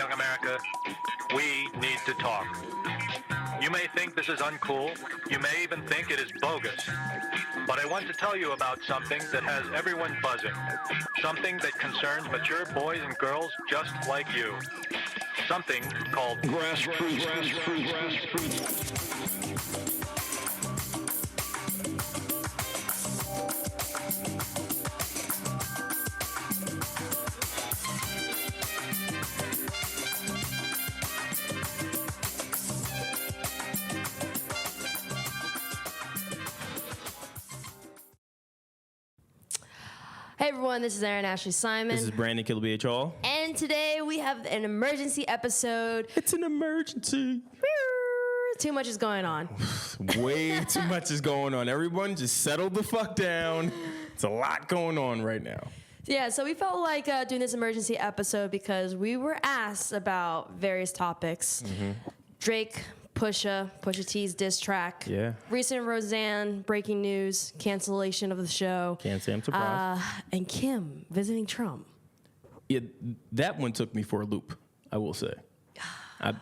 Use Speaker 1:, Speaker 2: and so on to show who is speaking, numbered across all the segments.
Speaker 1: young America, we need to talk. You may think this is uncool. You may even think it is bogus. But I want to tell you about something that has everyone buzzing. Something that concerns mature boys and girls just like you. Something called grassroots.
Speaker 2: Hey everyone, this is Erin Ashley Simon.
Speaker 3: This is Brandon Killabh.
Speaker 2: And today we have an emergency episode.
Speaker 3: It's an emergency.
Speaker 2: Too much is going on.
Speaker 3: Way too much is going on. Everyone just settle the fuck down. It's a lot going on right now.
Speaker 2: Yeah, so we felt like doing this emergency episode because we were asked about various topics. Mm-hmm. Drake, Pusha T's diss track.
Speaker 3: Yeah.
Speaker 2: Recent Roseanne breaking news, cancellation of the show.
Speaker 3: Can't say I'm surprised.
Speaker 2: And Kim visiting Trump.
Speaker 3: Yeah, that one took me for a loop, I will say. I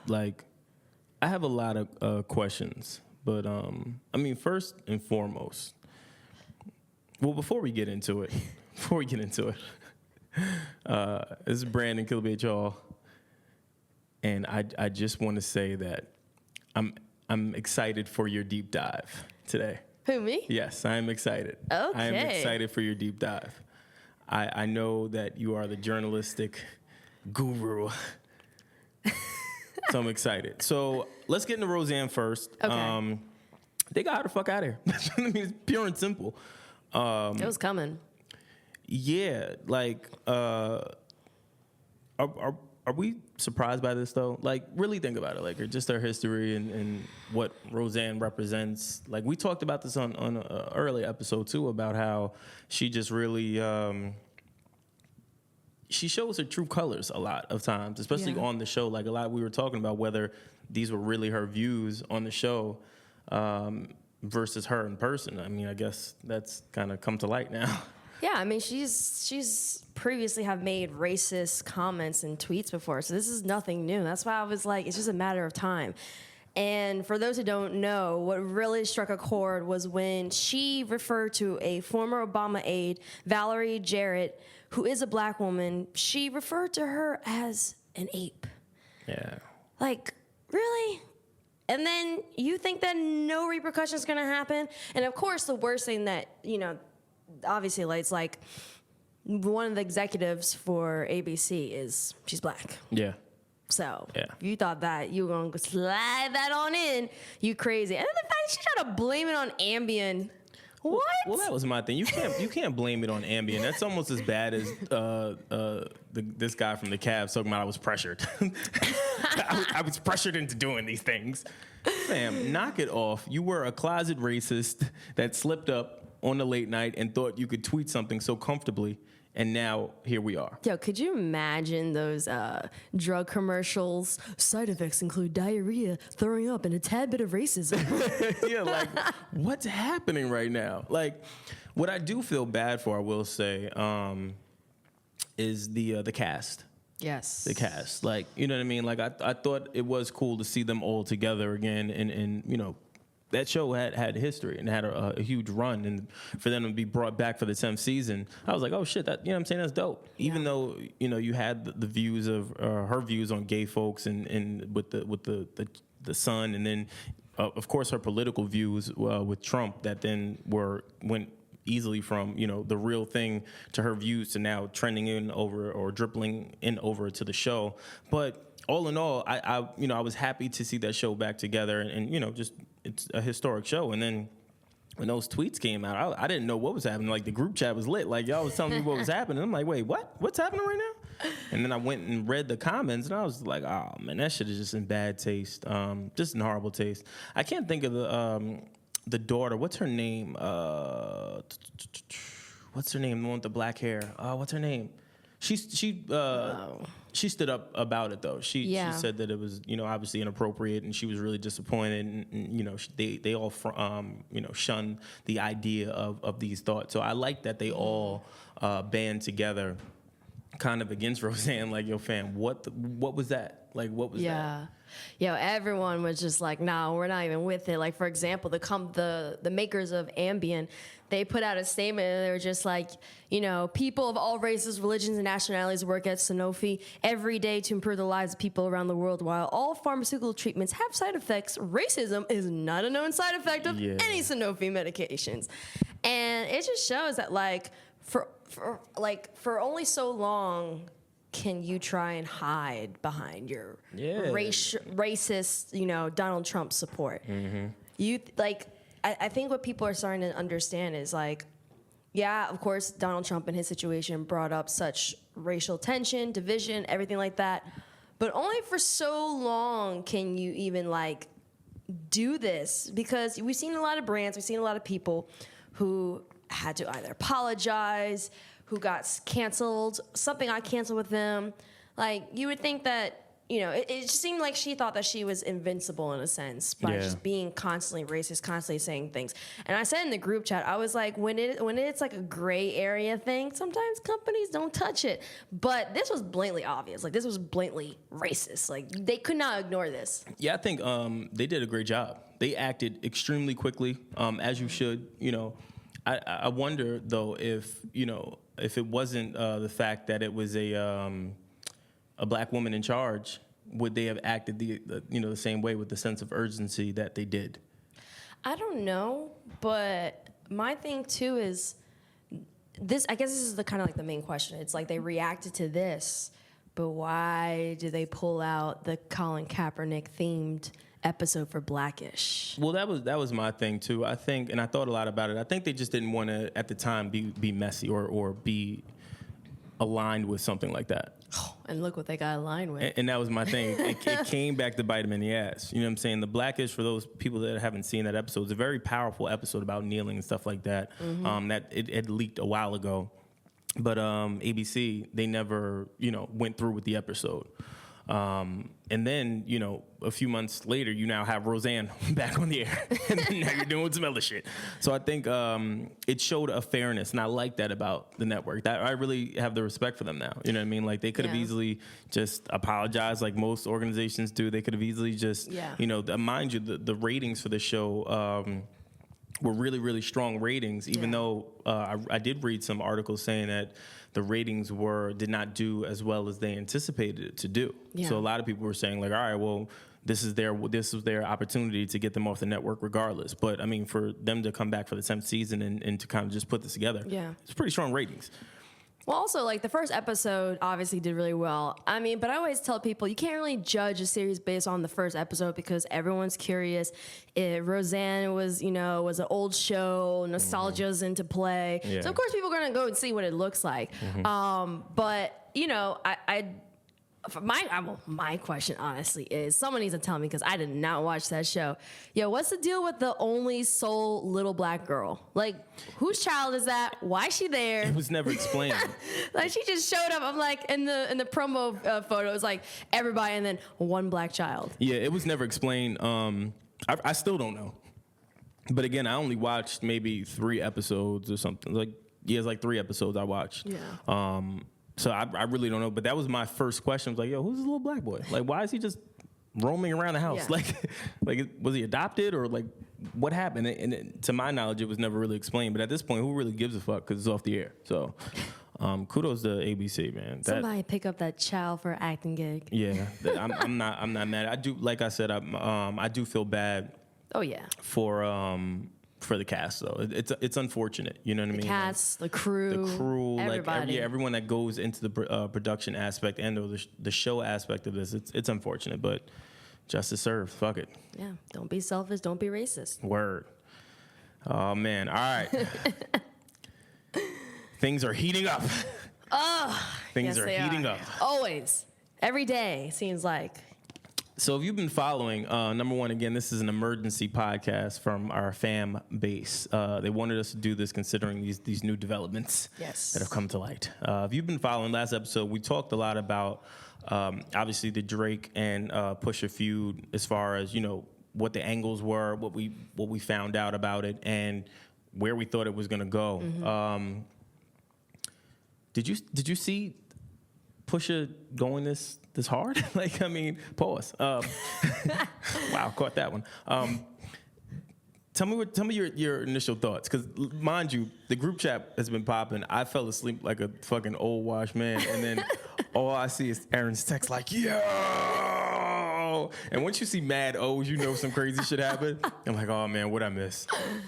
Speaker 3: have a lot of questions, but first and foremost, well, before we get into it, this is Brandon Killabh, and I just want to say that I'm excited for your deep dive today.
Speaker 2: Who, me?
Speaker 3: Yes, I am excited.
Speaker 2: Okay.
Speaker 3: I am excited for your deep dive. I know that you are the journalistic guru. So I'm excited. So let's get into Roseanne first.
Speaker 2: Okay.
Speaker 3: They got her the fuck out of here. I mean, it's pure and simple.
Speaker 2: It was coming.
Speaker 3: Yeah, are we surprised by this though? Like, really think about it. Like, just her history and what Roseanne represents. Like, we talked about this on an early episode too, about how she just really she shows her true colors a lot of times, especially on the show. Like, a lot we were talking about whether these were really her views on the show versus her in person. I mean, I guess that's kind of come to light now.
Speaker 2: Yeah, I mean, she's previously have made racist comments and tweets before, so this is nothing new. That's why I was like, it's just a matter of time. And for those who don't know, what really struck a chord was when she referred to a former Obama aide, Valerie Jarrett, who is a black woman. She referred to her as an ape.
Speaker 3: Yeah.
Speaker 2: Like, really? And then you think that no repercussions is going to happen? And of course, the worst thing that, obviously, it's like one of the executives for ABC she's black.
Speaker 3: Yeah.
Speaker 2: So
Speaker 3: yeah.
Speaker 2: You thought that you were going to slide that on in. You crazy. And then the fact she tried to blame it on Ambien. What?
Speaker 3: Well, that was my thing. You can't blame it on Ambien. That's almost as bad as this guy from the Cavs talking about I was pressured. I was pressured into doing these things. Fam, knock it off. You were a closet racist that slipped up on the late night and thought you could tweet something so comfortably, and now here we are.
Speaker 2: Yo, could you imagine those drug commercials? Side effects include diarrhea, throwing up, and a tad bit of racism.
Speaker 3: Yeah, like, what's happening right now? Like, what I do feel bad for, I will say, is the cast.
Speaker 2: Yes.
Speaker 3: The cast. Like, you know what I mean? Like, I thought it was cool to see them all together again, and that show had history and had a huge run, and for them to be brought back for the 10th season, I was like, oh shit, that, you know what I'm saying, that's dope. Yeah. Even though, you had the views of her views on gay folks and with the son, and then of course her political views with Trump that then went easily from the real thing to her views to now trending in over or dribbling in over to the show. But all in all, I was happy to see that show back together, and just it's a historic show. And then when those tweets came out, I didn't know what was happening. Like, the group chat was lit. Like, y'all was telling me what was happening. I'm like, wait, what? What's happening right now? And then I went and read the comments, and I was like, oh man, that shit is just in bad taste, just in horrible taste. I can't think of the daughter. What's her name? What's her name? The one with the black hair. What's her name? She stood up about it though. She said that it was obviously inappropriate, and she was really disappointed. And they all shun the idea of these thoughts. So I like that they all band together kind of against Roseanne, like, yo, fam, what was that? Like, what was that?
Speaker 2: Yo, everyone was just like, nah, we're not even with it. Like, for example, the makers of Ambien, they put out a statement and they were just like, you know, people of all races, religions, and nationalities work at Sanofi every day to improve the lives of people around the world. While all pharmaceutical treatments have side effects, racism is not a known side effect of any Sanofi medications. And it just shows that, like, for only so long can you try and hide behind your racist, you know, Donald Trump support. I think what people are starting to understand is, like, yeah, of course, Donald Trump and his situation brought up such racial tension, division, everything like that. But only for so long can you even, like, do this, because we've seen a lot of brands, we've seen a lot of people who had to either apologize, who got canceled, something got canceled with them. Like, you would think that, you know, it just seemed like she thought that she was invincible in a sense by just being constantly racist, constantly saying things. And I said in the group chat, I was like, when it's like a gray area thing, sometimes companies don't touch it. But this was blatantly obvious. Like, this was blatantly racist. Like, they could not ignore this.
Speaker 3: Yeah, I think they did a great job. They acted extremely quickly, as you should. You know, I wonder though if it wasn't the fact that it was a black woman in charge, would they have acted the same way with the sense of urgency that they did?
Speaker 2: I don't know, but my thing too is this. I guess this is the kind of like the main question. It's like they reacted to this, but why did they pull out the Colin Kaepernick themed episode for Blackish?
Speaker 3: Well, that was my thing too. I think, and I thought a lot about it. I think they just didn't want to at the time be messy or be aligned with something like that.
Speaker 2: And look what they got aligned with.
Speaker 3: And that was my thing. It came back to bite them in the ass. You know what I'm saying? The Blackish, for those people that haven't seen that episode, is a very powerful episode about kneeling and stuff like that. That it leaked a while ago. But ABC, they never, went through with the episode. And then, a few months later, you now have Roseanne back on the air. And then now you're doing some other shit. So I think it showed a fairness, and I like that about the network. That I really have the respect for them now. You know what I mean? Like, they could have easily just apologized like most organizations do. They could have easily just, mind you, the ratings for the show were really, really strong ratings, even though I did read some articles saying that the ratings did not do as well as they anticipated it to do. Yeah. So a lot of people were saying, like, all right, well, this was their opportunity to get them off the network regardless. But, I mean, for them to come back for the 10th season and to kind of just put this together, it's pretty strong ratings.
Speaker 2: Well, also, like, the first episode obviously did really well. I mean, but I always tell people you can't really judge a series based on the first episode because everyone's curious. Roseanne was an old show. Nostalgia's into play. Yeah. So, of course, people are going to go and see what it looks like. But, my question, honestly, is someone needs to tell me because I did not watch that show. Yo, what's the deal with the only sole little black girl? Like, whose child is that? Why is she there?
Speaker 3: It was never explained.
Speaker 2: Like, she just showed up. I'm like, in the promo photo, it was like everybody and then one black child.
Speaker 3: Yeah, it was never explained. I still don't know. But again, I only watched maybe 3 episodes or something. It's like 3 episodes I watched. Yeah. So I really don't know, but that was my first question. I was like, yo, who's this little black boy? Like, why is he just roaming around the house? Yeah. Like, was he adopted or like what happened? And to my knowledge, it was never really explained. But at this point, who really gives a fuck? Because it's off the air. So kudos to ABC, man.
Speaker 2: Somebody pick up that child for acting gig.
Speaker 3: Yeah, I'm not mad. I do, like I said, I do feel bad.
Speaker 2: Oh yeah.
Speaker 3: For the cast, though, it's unfortunate. You know what I mean?
Speaker 2: The cast, the crew, everybody.
Speaker 3: Everyone that goes into the production aspect and the show aspect of this, it's unfortunate, but justice served. Fuck it.
Speaker 2: Yeah, don't be selfish. Don't be racist.
Speaker 3: Word. Oh man. All right. Things are heating up. Things are heating up.
Speaker 2: Always, every day seems like.
Speaker 3: So if you've been following, number one, again, this is an emergency podcast from our fan base. They wanted us to do this considering these new developments that have come to light. If you've been following last episode, we talked a lot about, obviously, the Drake and Pusha feud as far as, what the angles were, what we found out about it, and where we thought it was going to go. Mm-hmm. Did you see Pusha going this hard? Like, I mean, pause. Wow, caught that one. Tell me your initial thoughts, because mind you, the group chat has been popping. I fell asleep like a fucking old washed man, and then all I see is Erin's text like, yo! And once you see mad O's, you know some crazy shit happened. I'm like, oh man, what'd I miss?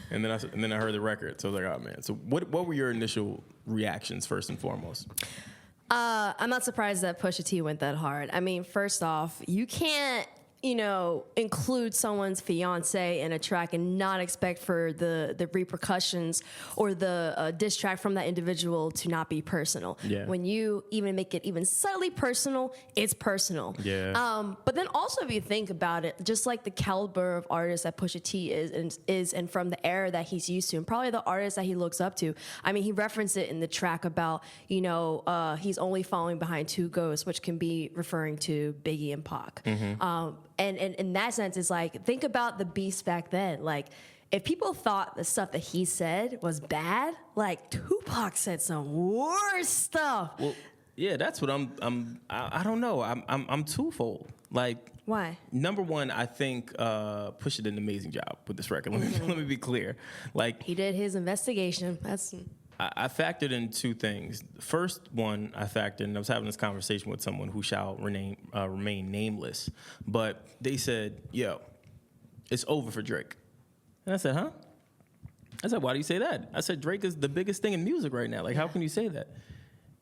Speaker 3: And then I heard the record, so I was like, oh man. So what were your initial reactions first and foremost?
Speaker 2: I'm not surprised that Pusha T went that hard. I mean, first off, you can't, include someone's fiance in a track and not expect for the repercussions or the diss track from that individual to not be personal.
Speaker 3: Yeah.
Speaker 2: When you even make it even slightly personal, it's personal.
Speaker 3: Yeah.
Speaker 2: But then also, if you think about it, just like the caliber of artist that Pusha T is and from the era that he's used to, and probably the artist that he looks up to. I mean, he referenced it in the track about, he's only following behind two ghosts, which can be referring to Biggie and Pac. Mm-hmm. And in that sense, it's like, think about the beast back then. Like, if people thought the stuff that he said was bad, like Tupac said some worse stuff.
Speaker 3: Well, yeah, that's what I don't know. I'm twofold. Like,
Speaker 2: why?
Speaker 3: Number one, I think Pusha did an amazing job with this record. Let me be clear. Like,
Speaker 2: he did his investigation.
Speaker 3: I factored in two things. First one, I was having this conversation with someone who shall remain nameless, but they said, yo, it's over for Drake. And I said, huh? I said, why do you say that? I said, Drake is the biggest thing in music right now. Like, how can you say that?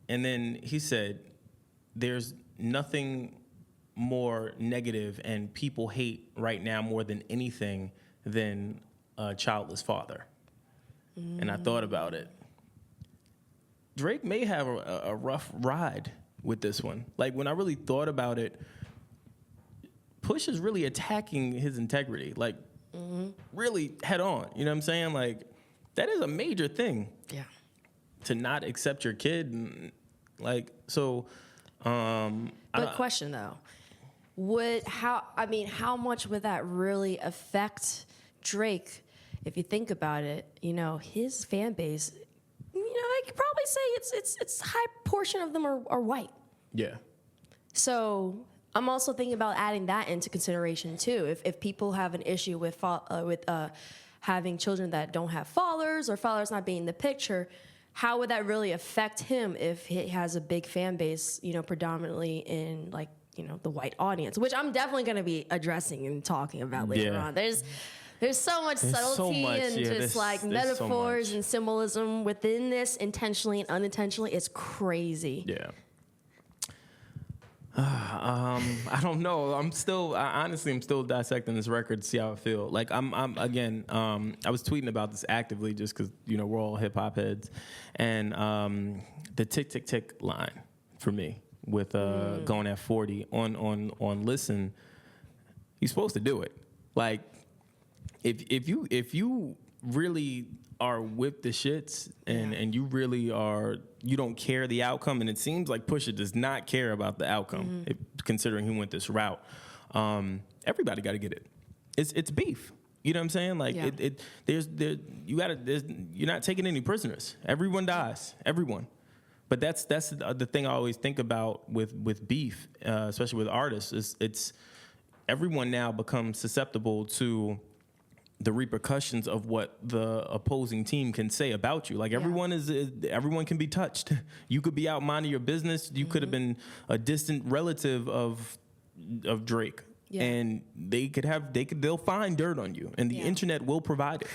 Speaker 3: And then he said, there's nothing more negative and people hate right now more than anything than a childless father. And I thought about it. Drake may have a rough ride with this one. Like, when I really thought about it, Push is really attacking his integrity, like, really head on. You know what I'm saying? Like, that is a major thing.
Speaker 2: Yeah.
Speaker 3: To not accept your kid. And, like, so.
Speaker 2: But question, though. How much would that really affect Drake? If you think about it, his fan base, I could probably say it's a high portion of them are white.
Speaker 3: Yeah.
Speaker 2: So I'm also thinking about adding that into consideration too. If people have an issue with having children that don't have fathers or fathers not being in the picture, how would that really affect him if he has a big fan base, predominantly in the white audience, which I'm definitely going to be addressing and talking about later on. There's so much subtlety and metaphors and symbolism within this, intentionally and unintentionally. It's crazy.
Speaker 3: Yeah. I don't know. I'm still dissecting this record to see how I feel. Like, I was tweeting about this actively just because, we're all hip hop heads. And the tick, tick, tick line for me with going at 40 on Listen, you're supposed to do it. Like, if you really are with the shits and you really you don't care the outcome, and it seems like Pusha does not care about the outcome, considering he went this route. Everybody got to get it. It's beef. You know what I'm saying? Like, you're not taking any prisoners. Everyone dies. Everyone. But that's the thing I always think about with beef, especially with artists. It's everyone now becomes susceptible to the repercussions of what the opposing team can say about you. Like, everyone can be touched. You could be out minding your business. You could have been a distant relative of Drake. Yeah. And they'll find dirt on you, and the internet will provide it.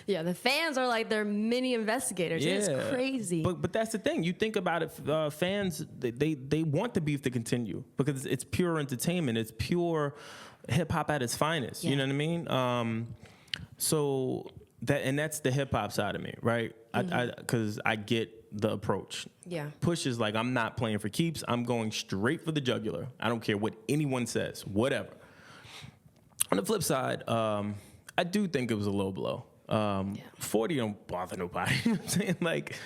Speaker 2: Yeah, the fans are like their mini investigators. Yeah. It's crazy.
Speaker 3: But that's the thing. You think about it, fans, they want the beef to continue because it's pure entertainment. It's pure hip hop at its finest. Yeah. You know what I mean? So that's the hip hop side of me, right? Because I get the approach.
Speaker 2: Yeah.
Speaker 3: Push is like, I'm not playing for keeps. I'm going straight for the jugular. I don't care what anyone says, whatever. On the flip side, I do think it was a low blow. 40 don't bother nobody. You know what I'm saying? Like,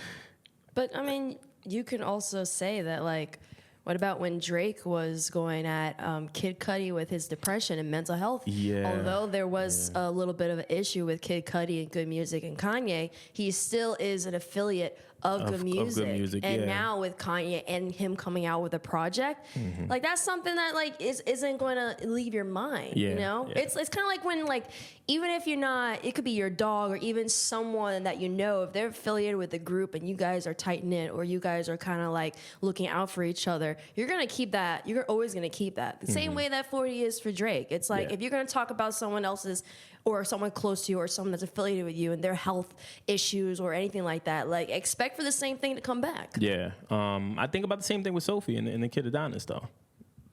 Speaker 2: but I mean, you can also say that, like, what about when Drake was going at Kid Cudi with his depression and mental health?
Speaker 3: Yeah.
Speaker 2: Although there was a little bit of an issue with Kid Cudi and Good Music and Kanye, he still is an affiliate of good music. And
Speaker 3: yeah.
Speaker 2: now with Kanye and him coming out with a project, like that's something that like isn't going to leave your mind.
Speaker 3: Yeah,
Speaker 2: you know,
Speaker 3: yeah.
Speaker 2: it's kind of like when like even if you're not, it could be your dog or even someone that you know, if they're affiliated with a group and you guys are tight knit or you guys are kind of like looking out for each other, you're gonna keep that. You're always gonna keep that. The same way that 40 is for Drake. It's like if you're gonna talk about someone else's or someone close to you or someone that's affiliated with you and their health issues or anything like that, like expect for the same thing to come back.
Speaker 3: Yeah. I think about the same thing with Sophie and the kid Adonis though.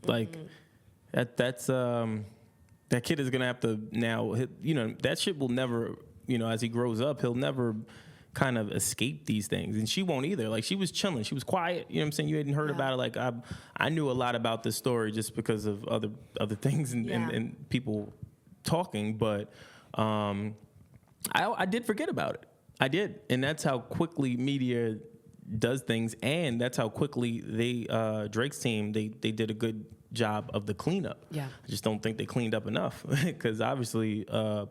Speaker 3: Like that's that kid is gonna have to now, you know, that shit will never, you know, as he grows up, he'll never kind of escape these things, and she won't either. Like she was chilling, she was quiet. You know what I'm saying? You hadn't heard about it. Like I knew a lot about this story just because of other things and people talking, but I did forget about it. I did, and that's how quickly media does things, and that's how quickly they Drake's team they did a good job of the cleanup. Yeah, I just don't think they cleaned up enough because obviously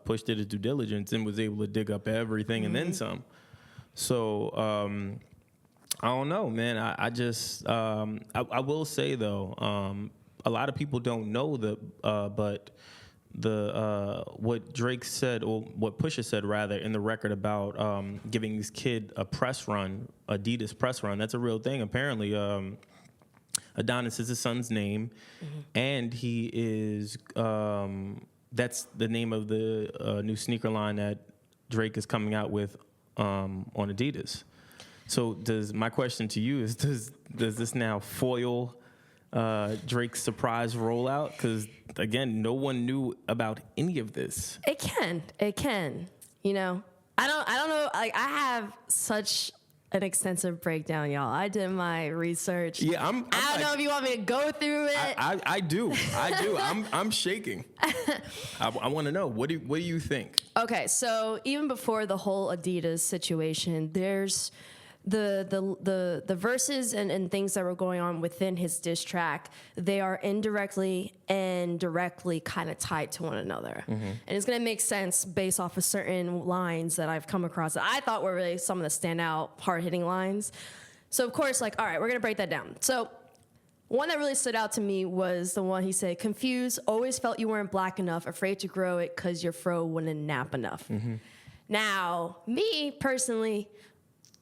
Speaker 3: Push did his due diligence and was able to dig up everything and then some. So I don't know, man. I just I will say though, a lot of people don't know but the what Drake said, or what Pusha said rather, in the record about giving this kid a press run, Adidas press run. That's a real thing. Apparently, Adonis is his son's name, and he is that's the name of the new sneaker line that Drake is coming out with on Adidas. So my question to you is, does this now foil Drake's surprise rollout? Because again, no one knew about any of this.
Speaker 2: It can. You know, I don't know. Like I have such an extensive breakdown, y'all. I did my research.
Speaker 3: Yeah, I
Speaker 2: don't know if you want me to go through it.
Speaker 3: I do. I'm shaking. I want to know. What do you think? Okay,
Speaker 2: so even before the whole Adidas situation, there's the verses and things that were going on within his diss track. They are indirectly and directly kind of tied to one another, and it's gonna make sense based off of certain lines that I've come across that I thought were really some of the standout, hard-hitting lines. So of course, like, all right, we're gonna break that down. So one that really stood out to me was the one he said, "Confused, always felt you weren't black enough, afraid to grow it because your fro wouldn't nap enough." Now, me personally,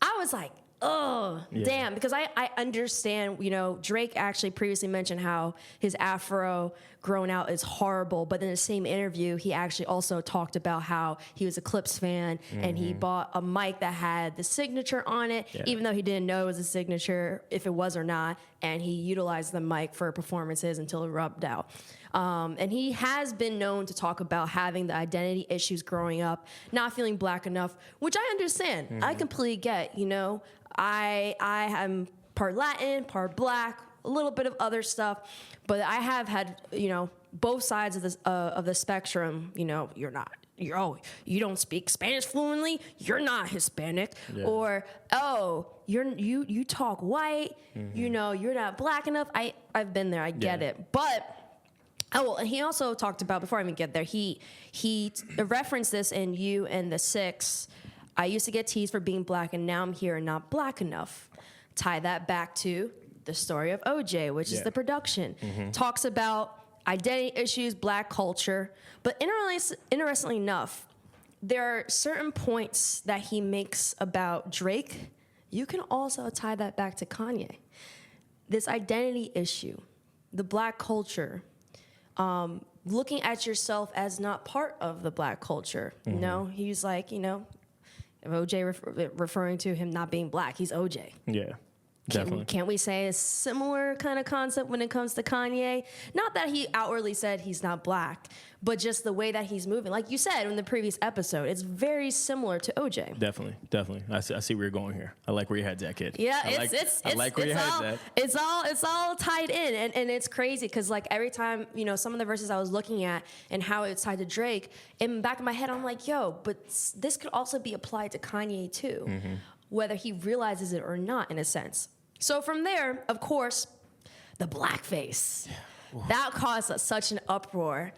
Speaker 2: I was like, oh, damn, because I understand, you know, Drake actually previously mentioned how his afro grown out is horrible, but in the same interview, he actually also talked about how he was a Clips fan and he bought a mic that had the signature on it, even though he didn't know it was a signature, if it was or not, and he utilized the mic for performances until it rubbed out. And he has been known to talk about having the identity issues growing up, not feeling black enough, which I understand. I completely get, you know. I am part Latin, part black, a little bit of other stuff, but I have had, you know, both sides of the spectrum. You know, you don't speak Spanish fluently, you're not Hispanic, or you talk white, you know, you're not black enough. I've been there, I get it, but. Oh, well, and he also talked about, before I even get there, he referenced this in You and the Six. I used to get teased for being black, and now I'm here and not black enough. Tie that back to the story of OJ, which is the production. Talks about identity issues, black culture. But interestingly enough, there are certain points that he makes about Drake. You can also tie that back to Kanye. This identity issue, the black culture, looking at yourself as not part of the black culture. You know, he's like, you know, OJ referring to him not being black, he's OJ. Yeah, definitely. Can't we say a similar kind of concept when it comes to Kanye? Not that he outwardly said he's not black, but just the way that he's moving. Like you said in the previous episode, it's very similar to OJ. Definitely. I see where you're going here. I like where your head's at, kid. Yeah, I like where your head's at. It's all tied in, and it's crazy because like every time, you know, some of the verses I was looking at and how it's tied to Drake, in the back of my head I'm like, yo, but this could also be applied to Kanye too, whether he realizes it or not, in a sense. So from there, of course, the blackface. That caused such an uproar.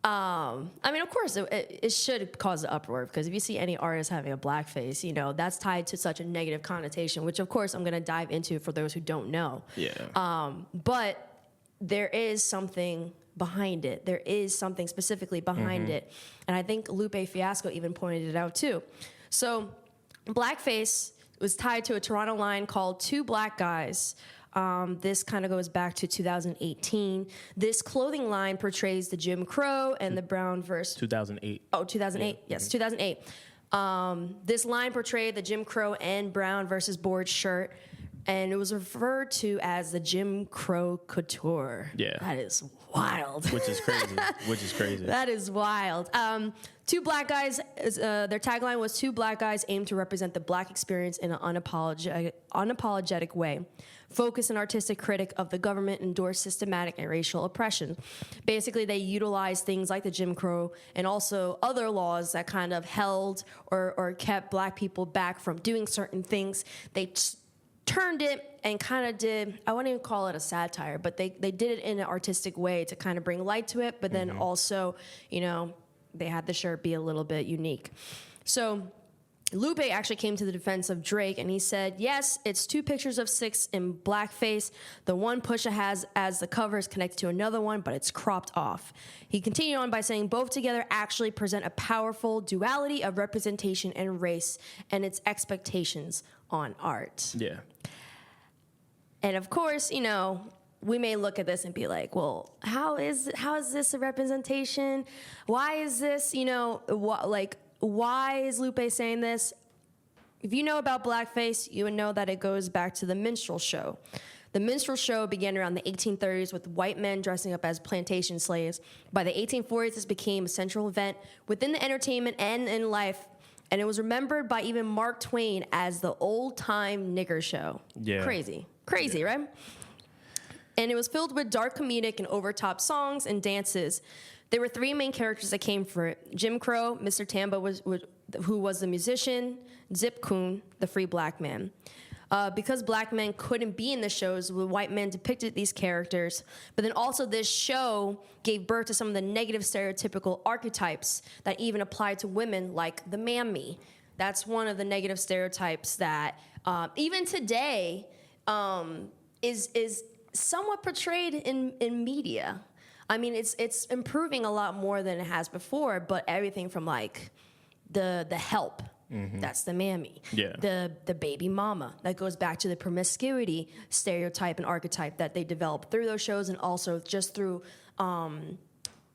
Speaker 2: I mean, of course, it should cause an uproar because if you see any artist having a blackface, you know, that's tied to such a negative connotation, which, of course, I'm going to dive into for those who don't know.
Speaker 3: Yeah.
Speaker 2: But there is something behind it. There is something specifically behind it. And I think Lupe Fiasco even pointed it out, too. So blackface was tied to a Toronto line called Two Black Guys. This kind of goes back to 2018. This clothing line portrays the Jim Crow and the Brown versus
Speaker 3: 2008.
Speaker 2: Oh, 2008. Yeah. Yes, 2008. This line portrayed the Jim Crow and Brown versus board shirt, and it was referred to as the Jim Crow couture.
Speaker 3: Yeah.
Speaker 2: That is wild.
Speaker 3: Which is crazy.
Speaker 2: That is wild. Two Black Guys, their tagline was Two Black Guys aim to represent the Black experience in an unapologetic way. Focus and artistic critic of the government endorse systematic and racial oppression. Basically, they utilize things like the Jim Crow and also other laws that kind of held or kept Black people back from doing certain things. They turned it and kind of did, I wouldn't even call it a satire, but they did it in an artistic way to kind of bring light to it, but then also, you know, they had the shirt be a little bit unique. So Lupe actually came to the defense of Drake, and he said, yes, it's two pictures of 6 in blackface. The one Pusha has as the cover is connected to another one, but it's cropped off. He continued on by saying both together actually present a powerful duality of representation and race and its expectations on art.
Speaker 3: Yeah.
Speaker 2: And of course, you know, we may look at this and be like, well, how is this a representation? Why is this, you know, why is Lupe saying this? If you know about blackface, you would know that it goes back to the minstrel show. The minstrel show began around the 1830s with white men dressing up as plantation slaves. By the 1840s, this became a central event within the entertainment and in life, and it was remembered by even Mark Twain as the old-time nigger show.
Speaker 3: Yeah.
Speaker 2: Crazy, right? And it was filled with dark comedic and over-top songs and dances. There were 3 main characters that came for it. Jim Crow, Mr. Tamba, who was the musician, Zip Coon, the free black man. Because black men couldn't be in the shows, the white men depicted these characters. But then also this show gave birth to some of the negative stereotypical archetypes that even applied to women, like the mammy. That's one of the negative stereotypes that even today is somewhat portrayed in media. I mean, it's improving a lot more than it has before, but everything from like the help, that's the mammy.
Speaker 3: Yeah.
Speaker 2: The baby mama, that goes back to the promiscuity stereotype and archetype that they developed through those shows and also just through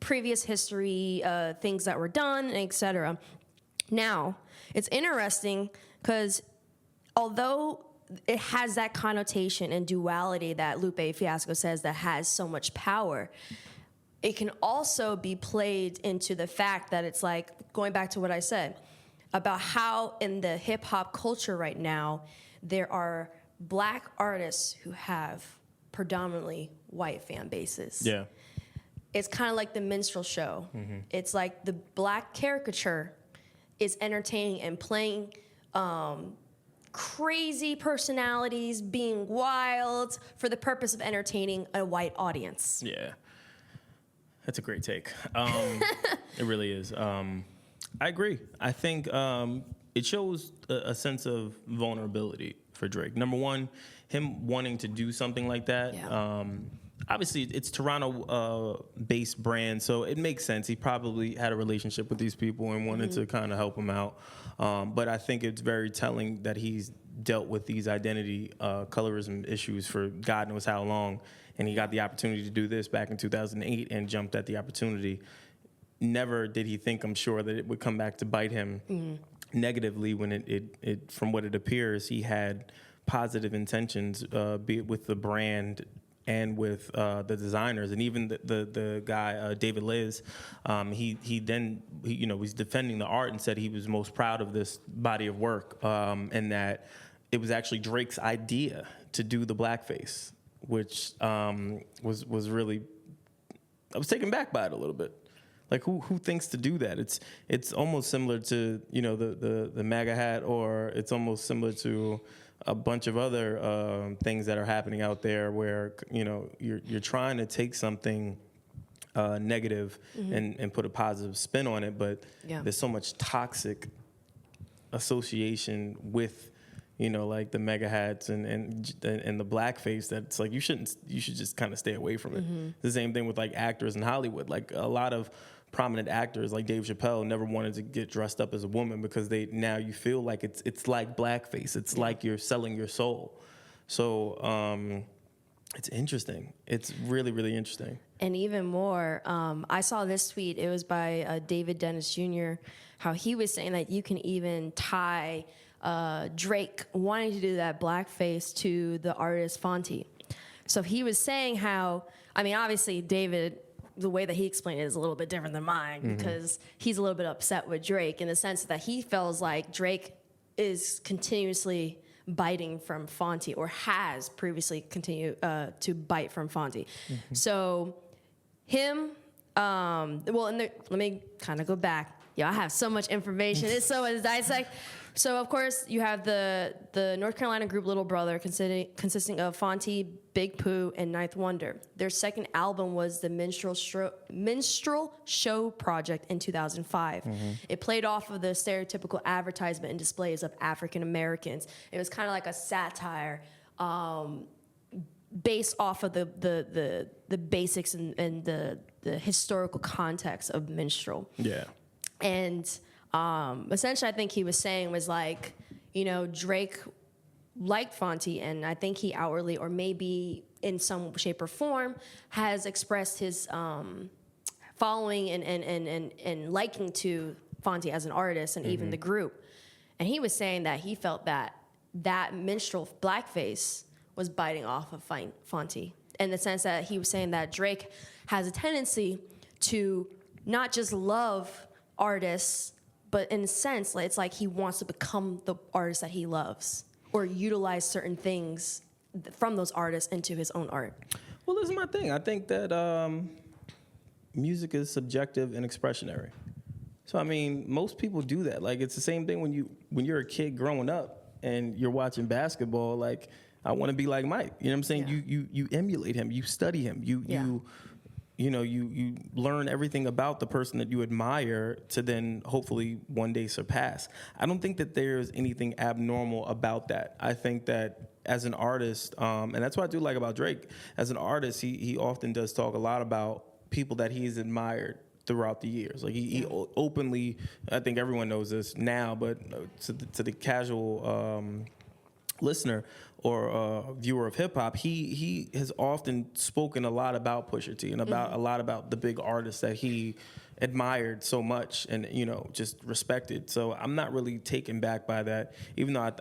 Speaker 2: previous history, things that were done, etc. Now, it's interesting because although it has that connotation and duality that Lupe Fiasco says that has so much power, it can also be played into the fact that it's like, going back to what I said, about how in the hip-hop culture right now, there are black artists who have predominantly white fan bases.
Speaker 3: Yeah.
Speaker 2: It's kind of like the minstrel show. It's like the black caricature is entertaining and playing crazy personalities being wild for the purpose of entertaining a white audience.
Speaker 3: Yeah. That's a great take. It really is. I agree. I think it shows a sense of vulnerability for Drake. Number one, him wanting to do something like that.
Speaker 2: Yeah.
Speaker 3: Obviously, it's Toronto-based brand, so it makes sense. He probably had a relationship with these people and wanted to kind of help them out. But I think it's very telling that he's dealt with these identity colorism issues for God knows how long, and he got the opportunity to do this back in 2008 and jumped at the opportunity. Never did he think, I'm sure, that it would come back to bite him negatively when it from what it appears, he had positive intentions, be it with the brand and with the designers, and even the guy David Liz, he was defending the art and said he was most proud of this body of work, and that it was actually Drake's idea to do the blackface, which was really, I was taken back by it a little bit. Like who thinks to do that? It's almost similar to the MAGA hat, or it's almost similar to a bunch of other things that are happening out there where you're trying to take something negative and put a positive spin on it, but there's so much toxic association with, you know, like the mega hats and the blackface that it's like you should just kind of stay away from it. The same thing with like actors in Hollywood. Like a lot of prominent actors like Dave Chappelle never wanted to get dressed up as a woman because now you feel like it's like blackface. It's like you're selling your soul. So it's interesting. It's really, really interesting.
Speaker 2: And even more, I saw this tweet. It was by David Dennis Jr., how he was saying that you can even tie Drake wanting to do that blackface to the artist Fonte. So he was saying how, I mean, obviously David, the way that he explained it is a little bit different than mine because he's a little bit upset with Drake in the sense that he feels like Drake is continuously biting from Fonte or has previously continued to bite from Fonte. So him, let me kind of go back. I have so much information. It's so much to dissect. So, of course, you have the North Carolina group Little Brother consisting of Fonte, Big Pooh, and Ninth Wonder. Their second album was the Minstrel Show Project in 2005. It played off of the stereotypical advertisement and displays of African Americans. It was kind of like a satire based off of the basics and the historical context of minstrel.
Speaker 3: Yeah.
Speaker 2: And essentially, I think he was saying was like, you know, Drake liked Fonte, and I think he outwardly, or maybe in some shape or form, has expressed his following and liking to Fonte as an artist and even the group. And he was saying that he felt that minstrel blackface was biting off of Fonte, in the sense that he was saying that Drake has a tendency to not just love artists, but in a sense, it's like he wants to become the artist that he loves or utilize certain things from those artists into his own art.
Speaker 3: Well, this is my thing. I think that music is subjective and expressionary. So, I mean, most people do that. Like, it's the same thing when you're a kid growing up and you're watching basketball. Like, I want to be like Mike. You know what I'm saying? Yeah. You emulate him. You study him. You learn everything about the person that you admire to then hopefully one day surpass. I don't think that there's anything abnormal about that. I think that as an artist, and that's what I do like about Drake, as an artist, he often does talk a lot about people that he's admired throughout the years. Like he openly, I think everyone knows this now, but to the casual listener or viewer of hip hop, he has often spoken a lot about Pusha T and about a lot about the big artists that he admired so much and just respected. So I'm not really taken back by that, even though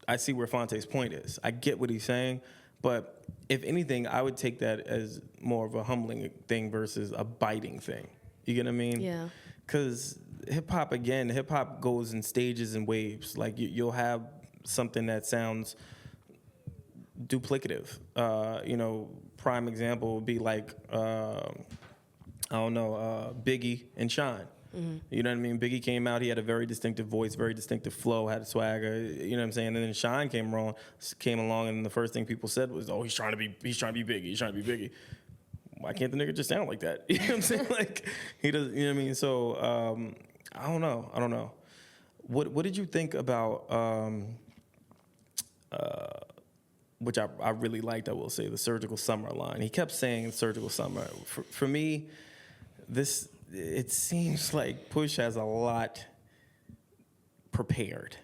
Speaker 3: I see where Fonte's point is. I get what he's saying, but if anything, I would take that as more of a humbling thing versus a biting thing. You get what I mean?
Speaker 2: Yeah.
Speaker 3: Because hip hop goes in stages and waves. Like you'll have something that sounds duplicative. Prime example would be like, Biggie and Sean. Mm-hmm. You know what I mean? Biggie came out, he had a very distinctive voice, very distinctive flow, had a swagger, you know what I'm saying? And then Sean came along, and the first thing people said was, oh, he's trying to be Biggie. Why can't the nigga just sound like that? You know what I'm saying? Like, he does, you know what I mean? So, I don't know. What did you think about, which I really liked, I will say, the Surgical Summer line. He kept saying Surgical Summer. For me, it seems like Push has a lot prepared.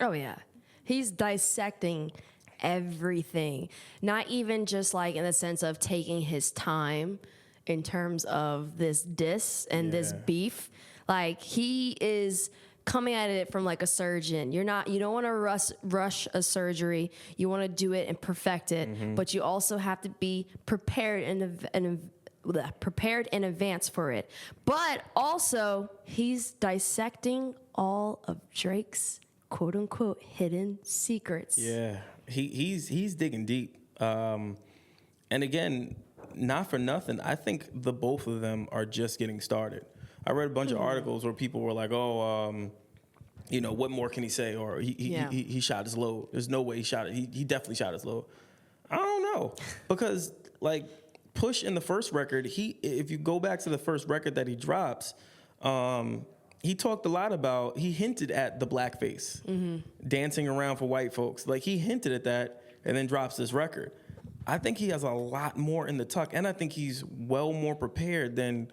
Speaker 2: Oh, yeah. He's dissecting everything. Not even just like in the sense of taking his time in terms of this diss and this beef. Like, he is coming at it from like a surgeon. You don't want to rush a surgery. You want to do it and perfect it, but you also have to be prepared prepared in advance for it. But also, he's dissecting all of Drake's quote unquote hidden secrets.
Speaker 3: Yeah, he's digging deep. And again, not for nothing, I think the both of them are just getting started. I read a bunch of articles where people were like, what more can he say? Or he shot his load. There's no way he shot it. He definitely shot his load. I don't know. Because, like, Push in the first record, if you go back to the first record that he drops, he talked a lot about, he hinted at the blackface, dancing around for white folks. Like, he hinted at that and then drops this record. I think he has a lot more in the tuck, and I think he's well more prepared than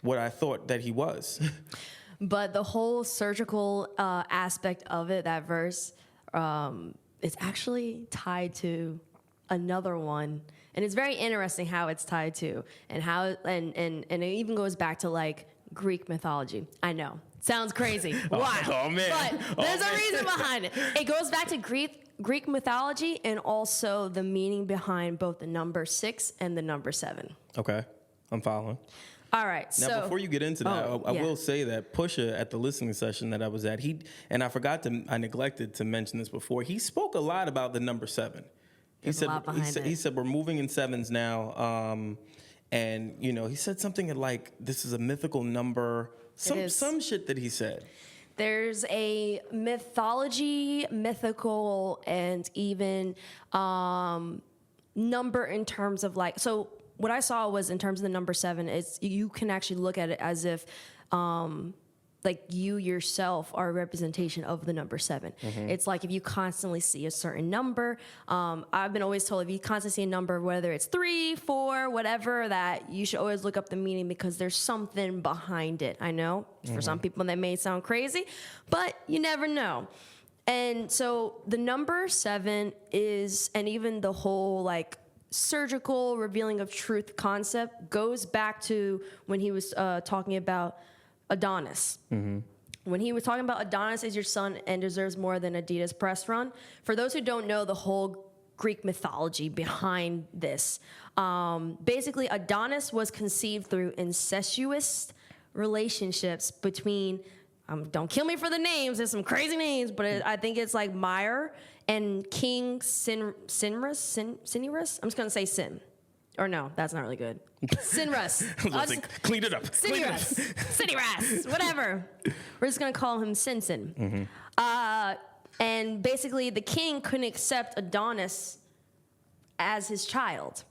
Speaker 3: what I thought that he was.
Speaker 2: But the whole surgical aspect of it, that verse, it's actually tied to another one. And it's very interesting how it's tied to, and how and it even goes back to like Greek mythology. I know, sounds crazy, wild,
Speaker 3: oh man,
Speaker 2: but there's a reason behind it. It goes back to Greek mythology, and also the meaning behind both the number 6 and the number 7.
Speaker 3: Okay, I'm following.
Speaker 2: All right.
Speaker 3: Now,
Speaker 2: so
Speaker 3: before you get into that, I will say that Pusha, at the listening session that I was at, I neglected to mention this before. He spoke a lot about the number 7. He said we're moving in 7s now, and he said something like this is a mythical number. Some shit that he said.
Speaker 2: There's a mythical, and even number in terms of like. So what I saw was in terms of the number 7, is you can actually look at it as if. Like you yourself are a representation of the number 7. It's like if you constantly see a certain number, I've been always told if you constantly see a number, whether it's 3, 4, whatever, that you should always look up the meaning because there's something behind it. I know for some people that may sound crazy, but you never know. And so the number 7 is, and even the whole like surgical revealing of truth concept goes back to when he was talking about Adonis. When he was talking about Adonis is your son and deserves more than Adidas press run. For those who don't know the whole Greek mythology behind this, basically Adonis was conceived through incestuous relationships between, don't kill me for the names, there's some crazy names, but I think it's like Meyer and King Cinyras. I'm just going to say Sin. Or no, that's not really good. Sinras.
Speaker 3: Clean it up.
Speaker 2: Cinyras. Whatever. We're just going to call him Sin. And basically, the king couldn't accept Adonis as his child.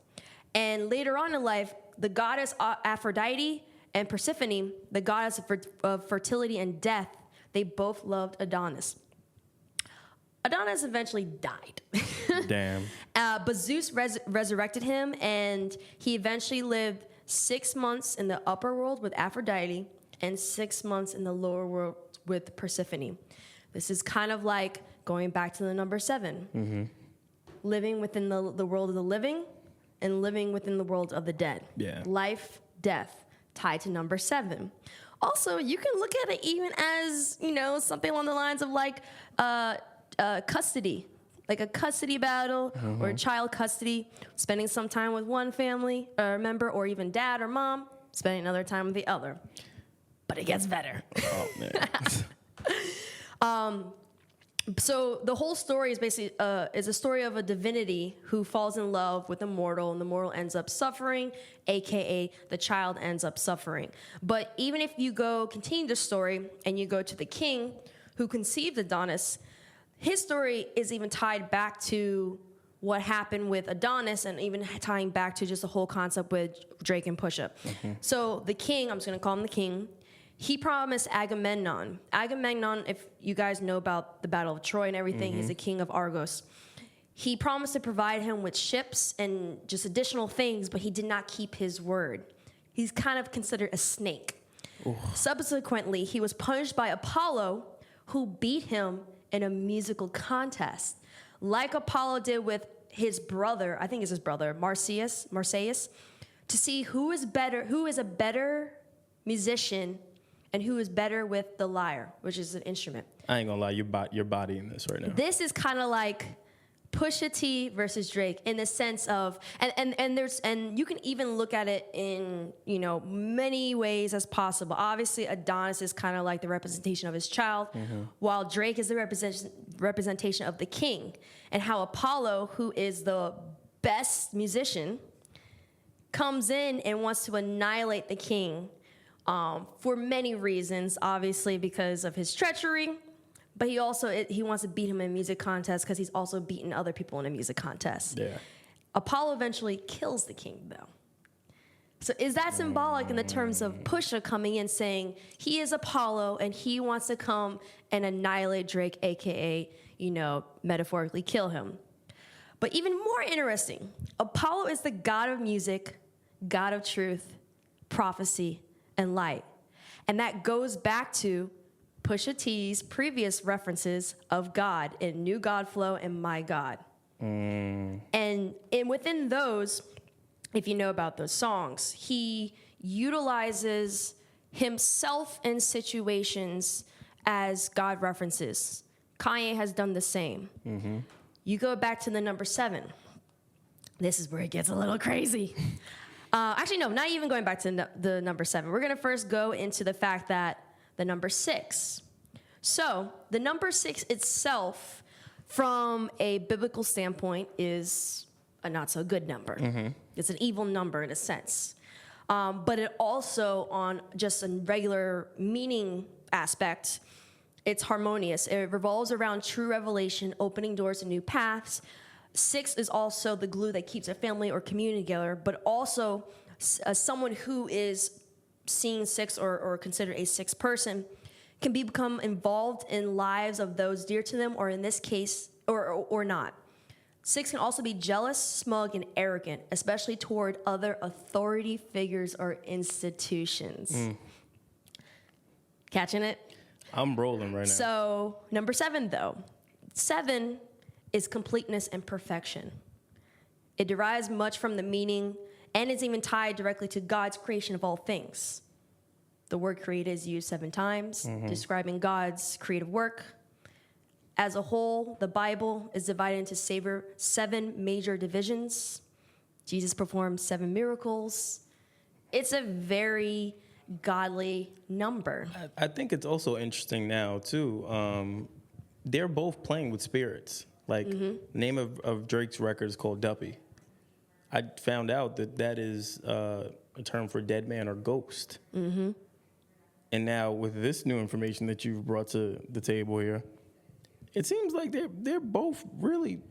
Speaker 2: And later on in life, the goddess Aphrodite and Persephone, the goddess of fertility and death, they both loved Adonis. Adonis eventually died.
Speaker 3: Damn.
Speaker 2: But Zeus resurrected him, and he eventually lived 6 months in the upper world with Aphrodite and 6 months in the lower world with Persephone. This is kind of like going back to the number 7. Living within the world of the living and living within the world of the dead. Yeah. Life, death, tied to number 7. Also, you can look at it even as, something along the lines of like, custody, like a custody battle or child custody, spending some time with one family member or even dad or mom, spending another time with the other. But it gets better. Oh, man. So the whole story is basically is a story of a divinity who falls in love with a mortal, and the mortal ends up suffering, aka the child ends up suffering. But even if you continue the story and you go to the king who conceived Adonis, his story is even tied back to what happened with Adonis, and even tying back to just the whole concept with Drake and Pusha. So the king, I'm just going to call him the king, he promised Agamemnon. Agamemnon, if you guys know about the Battle of Troy and everything, he's the king of Argos. He promised to provide him with ships and just additional things, but he did not keep his word. He's kind of considered a snake. Ooh. Subsequently, he was punished by Apollo, who beat him in a musical contest, like Apollo did with his brother, I think it's his brother, Marsyas, to see who is a better musician and who is better with the lyre, which is an instrument.
Speaker 3: I ain't gonna lie, your body in this right now.
Speaker 2: This is kind of like Pusha T versus Drake in the sense of, and you can even look at it in, many ways as possible. Obviously, Adonis is kind of like the representation of his child, while Drake is the representation of the king, and how Apollo, who is the best musician, comes in and wants to annihilate the king for many reasons, obviously because of his treachery. But he wants to beat him in a music contest because he's also beaten other people in a music contest. Yeah. Apollo eventually kills the king, though. So is that symbolic in the terms of Pusha coming in saying he is Apollo and he wants to come and annihilate Drake, aka, metaphorically kill him? But even more interesting, Apollo is the god of music, god of truth, prophecy, and light. And that goes back to Pusha T's previous references of God in New God Flow and My God. And within those, if you know about those songs, he utilizes himself in situations as God references. Kanye has done the same. You go back to the number 7. This is where it gets a little crazy. Actually, no, not even going back to the number 7. We're going to first go into the fact that the number 6. So the number 6 itself, from a biblical standpoint, is a not so good number. It's an evil number in a sense. But it also, on just a regular meaning aspect, it's harmonious. It revolves around true revelation, opening doors to new paths. 6 is also the glue that keeps a family or community together, but also someone who is seeing 6 or considered a 6 person can become involved in lives of those dear to them, or in this case, or not. 6 can also be jealous, smug, and arrogant, especially toward other authority figures or institutions. Catching it?
Speaker 3: I'm rolling right now.
Speaker 2: So, number 7, though. 7 is completeness and perfection. It derives much from the meaning, and is even tied directly to God's creation of all things. The word created is used 7 times, describing God's creative work. As a whole, the Bible is divided into 7 major divisions. Jesus performed 7 miracles. It's a very godly number.
Speaker 3: I think it's also interesting now, too. They're both playing with spirits. Like, name of Drake's record is called Duppy. I found out that is a term for dead man or ghost. And now with this new information that you've brought to the table here, it seems like they're both really,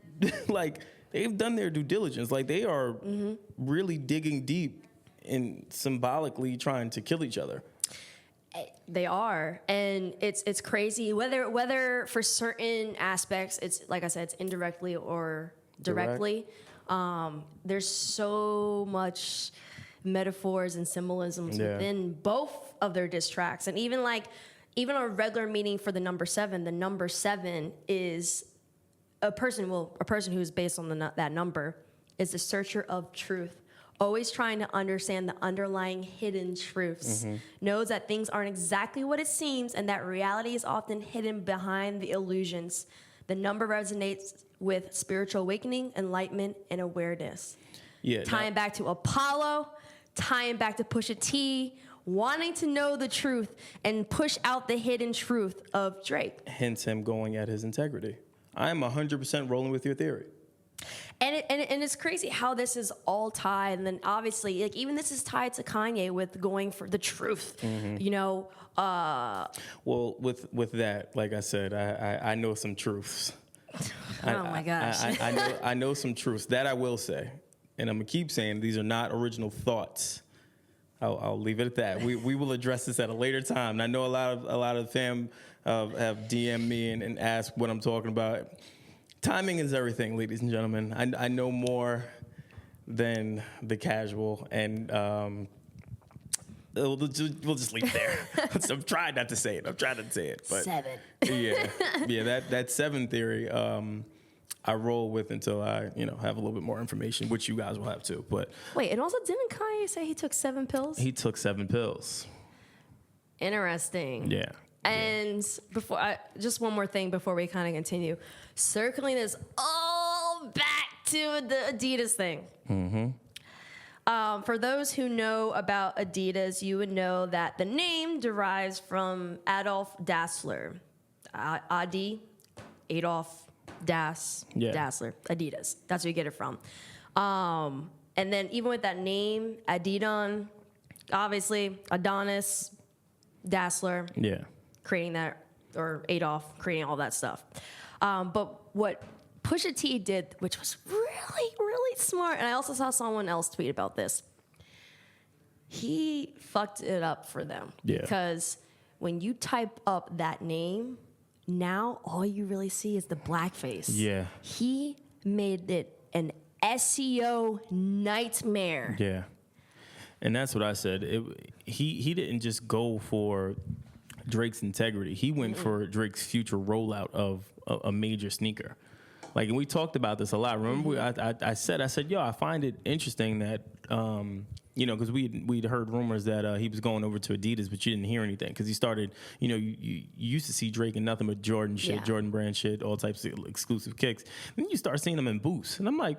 Speaker 3: like, they've done their due diligence. Like, they are really digging deep and symbolically trying to kill each other.
Speaker 2: They are, and it's crazy. Whether for certain aspects, it's like I said, it's indirectly or directly. There's so much metaphors and symbolisms within both of their diss tracks, and even a regular meaning for the number 7. The number 7 is a person who is based on that number is the searcher of truth, always trying to understand the underlying hidden truths, knows that things aren't exactly what it seems, and that reality is often hidden behind the illusions. The number resonates with spiritual awakening, enlightenment, and awareness. Tying back to Apollo, tying back to Pusha T, wanting to know the truth and push out the hidden truth of Drake.
Speaker 3: Hence him going at his integrity. I'm 100% rolling with your theory.
Speaker 2: And it's crazy how this is all tied. And then obviously, like, even this is tied to Kanye with going for the truth,
Speaker 3: Well, with that, like I said, I know some truths.
Speaker 2: Oh my gosh.
Speaker 3: I know some truths. That I will say. And I'm going to keep saying these are not original thoughts. I'll leave it at that. We will address this at a later time. And I know a lot of fam have DM'd me and asked what I'm talking about. Timing is everything, ladies and gentlemen. I know more than the casual, and we'll just leave it there. I'm trying not to say it. But
Speaker 2: 7.
Speaker 3: yeah. That 7 theory, I roll with until I have a little bit more information, which you guys will have too. But
Speaker 2: wait, and also didn't Kanye say he took 7 pills?
Speaker 3: He took 7 pills.
Speaker 2: Interesting.
Speaker 3: Yeah.
Speaker 2: And just one more thing before we kind of continue. Circling this all back to the Adidas thing. For those who know about Adidas, you would know that the name derives from Adolf Dassler. Adolf Dassler, Adidas. That's where you get it from. And then even with that name, Adidon, obviously Adonis, Dassler.
Speaker 3: Yeah.
Speaker 2: Creating that, or Adolf creating all that stuff. But what Pusha T did, which was really, really smart, and I also saw someone else tweet about this. he fucked it up for them.
Speaker 3: Yeah.
Speaker 2: Because when you type up that name, now all you really see is the blackface.
Speaker 3: Yeah.
Speaker 2: He made it an SEO nightmare.
Speaker 3: Yeah. And that's what I said. He didn't just go for Drake's integrity. He went for Drake's future rollout of a major sneaker. Like, and we talked about this a lot. Remember, I said, yo, I find it interesting that, because we'd heard rumors that he was going over to Adidas, but you didn't hear anything because he started, you used to see Drake in nothing but Jordan shit, Jordan brand shit, all types of exclusive kicks. Then you start seeing them in Boost, and I'm like,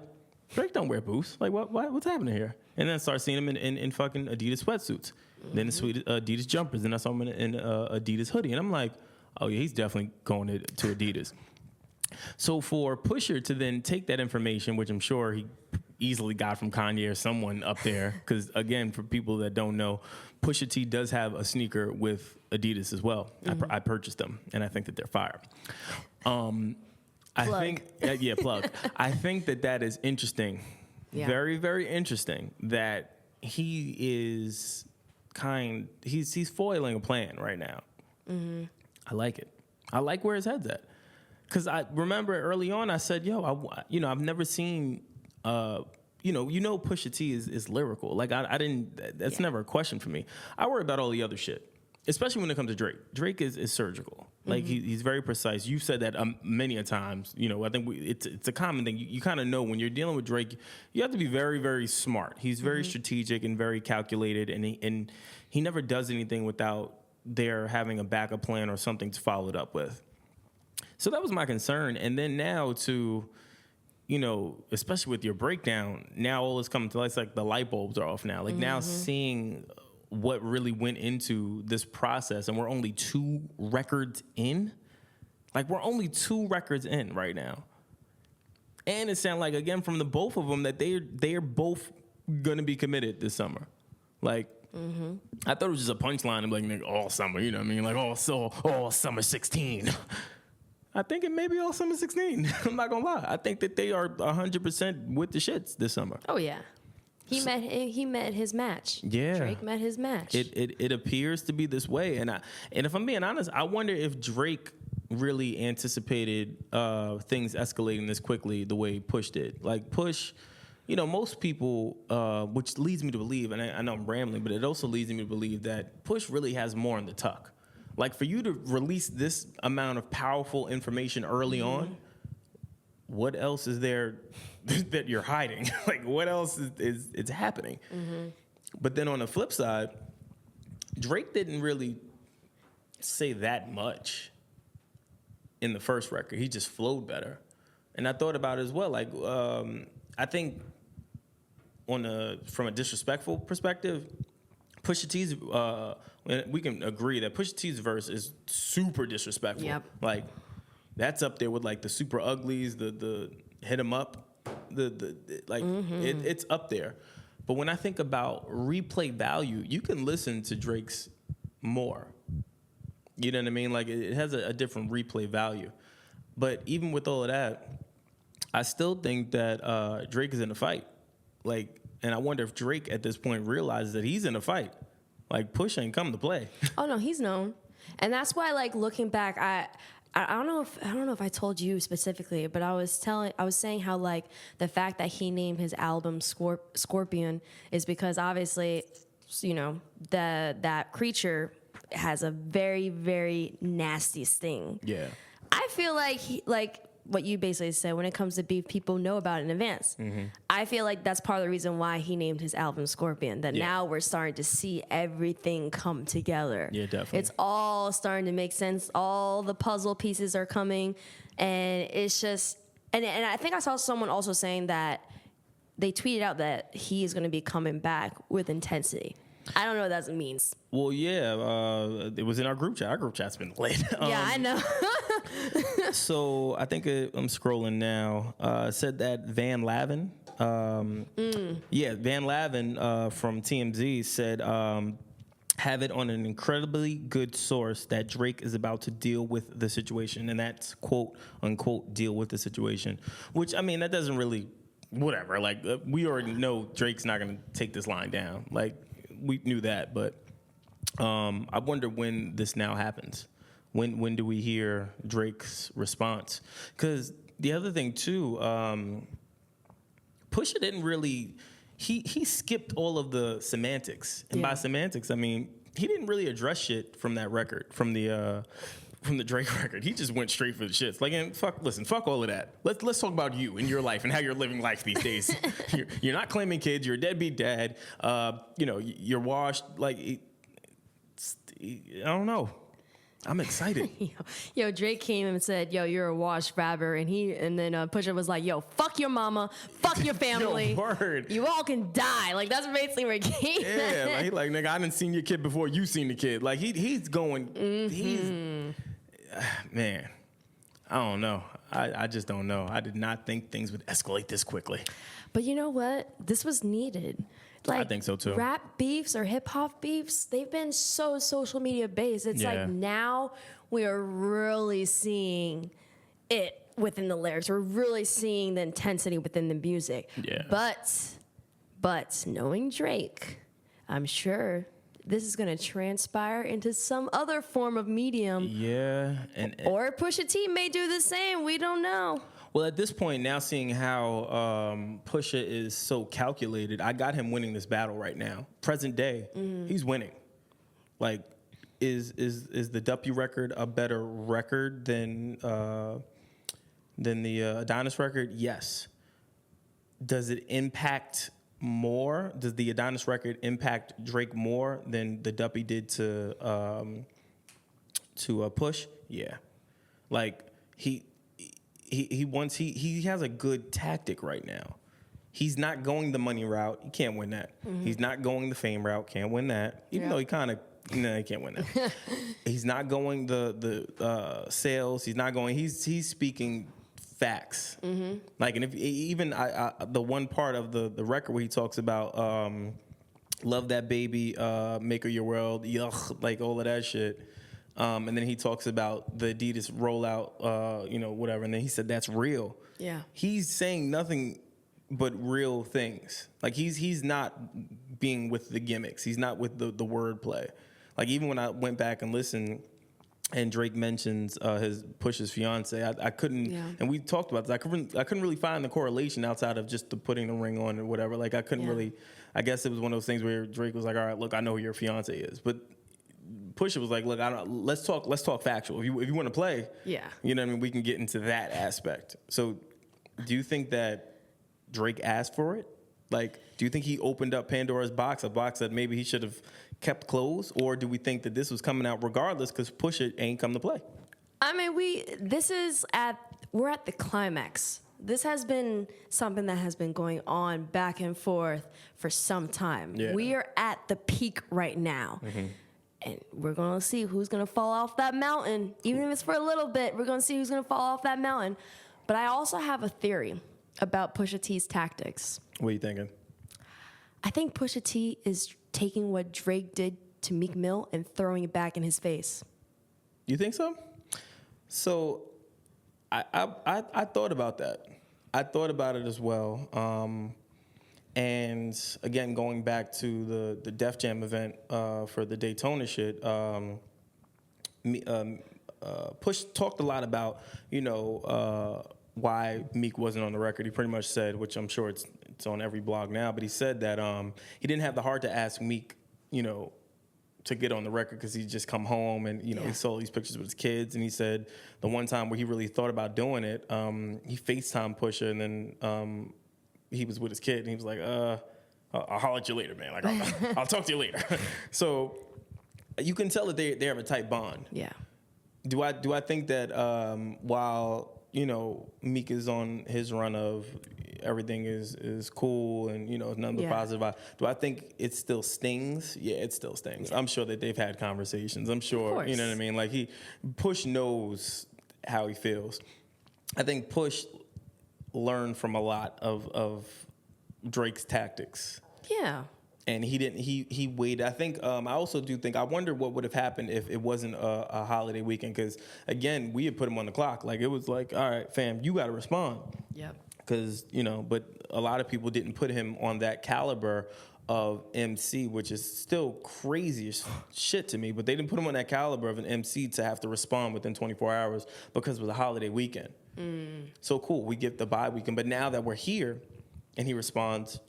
Speaker 3: Drake don't wear Boost. Like, what's happening here? And then start seeing him in fucking Adidas sweatsuits, then the sweet Adidas jumpers, then I saw him in Adidas hoodie, and I'm like, oh yeah, he's definitely going to Adidas. So for Pusha to then take that information, which I'm sure he easily got from Kanye or someone up there, because again, for people that don't know, Pusha T does have a sneaker with Adidas as well. I purchased them, and I think that they're fire. I think, plug. I think that is interesting. Yeah. Very, very interesting that he is he's foiling a plan right now. Mm-hmm. I like it. I like where his head's at. Because I remember early on, I said, yo, I've never seen, Pusha T is lyrical. Like, I didn't, that's never a question for me. I worry about all the other shit, especially when it comes to Drake. Drake is surgical. Like, he's very precise. You've said that many a times. I think it's a common thing. You kind of know when you're dealing with Drake, you have to be very, very smart. He's very strategic and very calculated, and he never does anything without there having a backup plan or something to follow it up with. So that was my concern. And then now to, especially with your breakdown, now all is coming to light. It's like the light bulbs are off now. Like now seeing what really went into this process, and we're only 2 records in. Like, we're only 2 records in right now. And it sounds like, again, from the both of them, that they're both going to be committed this summer. Like, I thought it was just a punchline of like, nigga, all summer, you know what I mean? Like, all summer 16. I think it may be all summer 16. I'm not going to lie. I think that they are 100% with the shits this summer.
Speaker 2: Oh, yeah. He met his match.
Speaker 3: Yeah.
Speaker 2: Drake met his match.
Speaker 3: It appears to be this way. And if I'm being honest, I wonder if Drake really anticipated things escalating this quickly the way Push did. Like, Push, most people, which leads me to believe, and I know I'm rambling, but it also leads me to believe that Push really has more in the tuck. Like, for you to release this amount of powerful information early on, what else is there that you're hiding? Like, what else is happening? But then on the flip side, Drake didn't really say that much in the first record. He just flowed better. And I thought about it as well. Like, I think from a disrespectful perspective, Pusha T's, we can agree that Pusha T's verse is super disrespectful.
Speaker 2: Yep.
Speaker 3: Like, that's up there with like the super uglies, the hit 'em up, it's up there. But when I think about replay value, you can listen to Drake's more. You know what I mean? Like, it has a different replay value. But even with all of that, I still think that Drake is in a fight. Like, and I wonder if Drake at this point realizes that he's in a fight. Like, Push ain't come to play.
Speaker 2: Oh no, he's known, and that's why, like, looking back, I don't know if I told you specifically, but I was saying how, like, the fact that he named his album Scorpion is because obviously, that creature has a very, very nasty sting.
Speaker 3: Yeah.
Speaker 2: I feel like what you basically said, when it comes to beef, people know about it in advance. I feel like that's part of the reason why he named his album Scorpion, that now we're starting to see everything come together.
Speaker 3: Yeah, definitely.
Speaker 2: It's all starting to make sense. All the puzzle pieces are coming, and it's just, and I think I saw someone also saying that they tweeted out that he is going to be coming back with intensity. I don't know what that means.
Speaker 3: Well, yeah, it was in our group chat. Our group chat's been lit.
Speaker 2: Yeah, I know.
Speaker 3: So I think I'm scrolling now. Said that Van Lavin. Van Lavin from TMZ said, have it on an incredibly good source that Drake is about to deal with the situation. And that's, quote, unquote, deal with the situation. Which, I mean, that doesn't really, whatever. Like, we already know Drake's not going to take this line down. Like, we knew that, but I wonder when this now happens. When do we hear Drake's response? Because the other thing too, Pusha didn't really. He skipped all of the semantics, and by semantics, I mean he didn't really address shit from that record, from the Drake record. He just went straight for the shits. Like, and fuck all of that. Let's talk about you and your life and how you're living life these days. You're not claiming kids. You're a deadbeat dad. You're washed. Like, I don't know. I'm excited.
Speaker 2: Yo, Drake came and said, "Yo, you're a washed rapper," and then Pusha was like, "Yo, fuck your mama, fuck your family,
Speaker 3: Yo, word.
Speaker 2: You all can die." Like that's basically where he came.
Speaker 3: Yeah, like he like nigga, I didn't seen your kid before you seen the kid. Like he's going. Man, I don't know. I just don't know. I did not think things would escalate this quickly.
Speaker 2: But you know what? This was needed. Like,
Speaker 3: I think so too.
Speaker 2: Rap beefs or hip hop beefs, they've been so social media based. It's like now we are really seeing it within the lyrics. We're really seeing the intensity within the music.
Speaker 3: Yeah.
Speaker 2: But knowing Drake, I'm sure this is going to transpire into some other form of medium.
Speaker 3: Yeah.
Speaker 2: Or Pusha T may do the same. We don't know.
Speaker 3: Well, at this point, now seeing how Pusha is so calculated, I got him winning this battle right now. Present day, he's winning. Like, is the W record a better record than the Adonis record? Yes. Does it impact more? Does the Adonis record impact Drake more than the W did to Push? Yeah. Like he has a good tactic right now. He's not going the money route. He can't win that. He's not going the fame route. Can't win that. Even though he kind of, he can't win that. He's not going the sales. He's not going. He's speaking facts. Like, and if even the one part of the record where he talks about love that baby, make her your world, yuck, like all of that shit. And then he talks about the Adidas rollout, whatever. And then he said, that's real.
Speaker 2: Yeah. He's
Speaker 3: saying nothing but real things. Like he's not being with the gimmicks. He's not with the wordplay. Like even when I went back and listened and Drake mentions Push's fiance, I couldn't, and we talked about this. I couldn't really find the correlation outside of just the putting the ring on or whatever. Like I couldn't really, I guess it was one of those things where Drake was like, all right, look, I know who your fiance is. But Pusha was like, look, let's talk factual. If you want to play, you know what I mean, we can get into that aspect. So do you think that Drake asked for it? Like, do you think he opened up Pandora's box, a box that maybe he should have kept closed? Or do we think that this was coming out regardless because Pusha ain't come to play? I mean,
Speaker 2: we're at the climax. This has been something that has been going on back and forth for some time. Yeah. We are at the peak right now. And we're going to see who's going to fall off that mountain. Even if it's for a little bit, we're going to see who's going to fall off that mountain. But I also have a theory about Pusha T's tactics.
Speaker 3: What are you thinking?
Speaker 2: I think Pusha T is taking what Drake did to Meek Mill and throwing it back in his face.
Speaker 3: You think so? So I thought about that. I thought about it as well. And again, going back to the Def Jam event for the Daytona shit, Push talked a lot about, why Meek wasn't on the record. He pretty much said, which I'm sure it's on every blog now, but he said that he didn't have the heart to ask Meek, to get on the record because he'd just come home and, he saw these pictures with his kids. And he said the one time where he really thought about doing it, he FaceTimed Pusha and then he was with his kid and he was like, I'll holler at you later, man. Like, I'll talk to you later. So you can tell that they have a tight bond.
Speaker 2: Yeah.
Speaker 3: Do I think that while, Meek is on his run of everything is cool and, nothing but positive, do I think it still stings? Yeah, it still stings. Yeah. I'm sure that they've had conversations. I'm sure, you know what I mean? Like Push knows how he feels. I think Push learned from a lot of Drake's tactics.
Speaker 2: Yeah.
Speaker 3: And he waited. I think, I also do think, I wonder what would have happened if it wasn't a holiday weekend. Because, again, we had put him on the clock. Like, it was like, all right, fam, you got to respond.
Speaker 2: Yep.
Speaker 3: Because, but a lot of people didn't put him on that caliber of MC, which is still crazy as shit to me, but they didn't put him on that caliber of an MC to have to respond within 24 hours because it was a holiday weekend. So cool, we get the bye weekend, but now that we're here and he responds,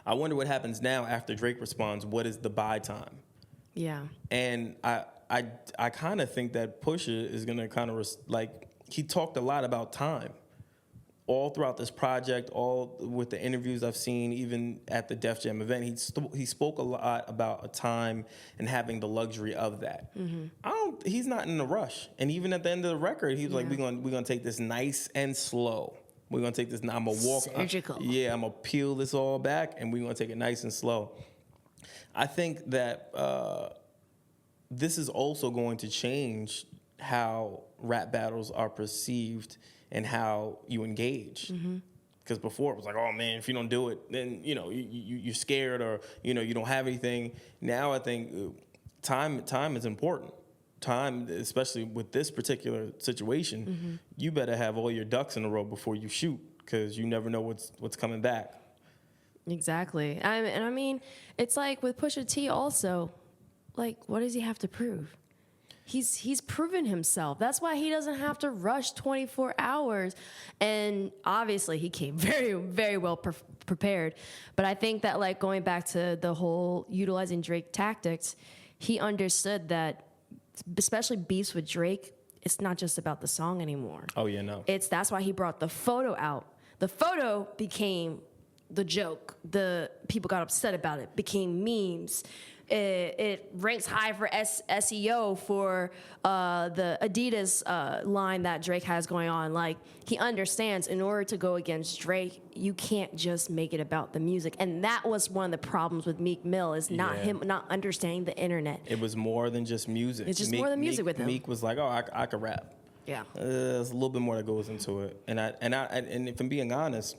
Speaker 3: I wonder what happens now after Drake responds. What is the bye time?
Speaker 2: Yeah.
Speaker 3: And I kind of think that Pusha is gonna kind of he talked a lot about time all throughout this project, all with the interviews I've seen, even at the Def Jam event. He spoke a lot about a time and having the luxury of that. He's not in a rush. And even at the end of the record, he was like, we're gonna take this nice and slow. We're gonna take this. I'm gonna walk.
Speaker 2: Surgical.
Speaker 3: I'm gonna peel this all back, and we're gonna take it nice and slow. I think that this is also going to change how rap battles are perceived and how you engage. Because before it was like, oh man, if you don't do it, then you're scared, or you don't have anything. Now I think time is important. Time, especially with this particular situation, you better have all your ducks in a row before you shoot, because you never know what's coming back.
Speaker 2: Exactly. I mean, it's like with Pusha T also, like, what does he have to prove? He's proven himself. That's why he doesn't have to rush 24 hours. And obviously he came very, very well prepared. But I think that, like, going back to the whole utilizing Drake tactics, he understood that, especially beefs with Drake, it's not just about the song anymore.
Speaker 3: Oh yeah, no.
Speaker 2: That's why he brought the photo out. The photo became the joke. The people got upset about it. Became memes. It ranks high for SEO for the Adidas line that Drake has going on. Like, he understands, in order to go against Drake, you can't just make it about the music. And that was one of the problems with Meek Mill, is not him not understanding the internet.
Speaker 3: It was more than just music.
Speaker 2: It's just more than music with him.
Speaker 3: Meek was like, oh, I could rap.
Speaker 2: Yeah.
Speaker 3: There's a little bit more that goes into it. And if I'm being honest,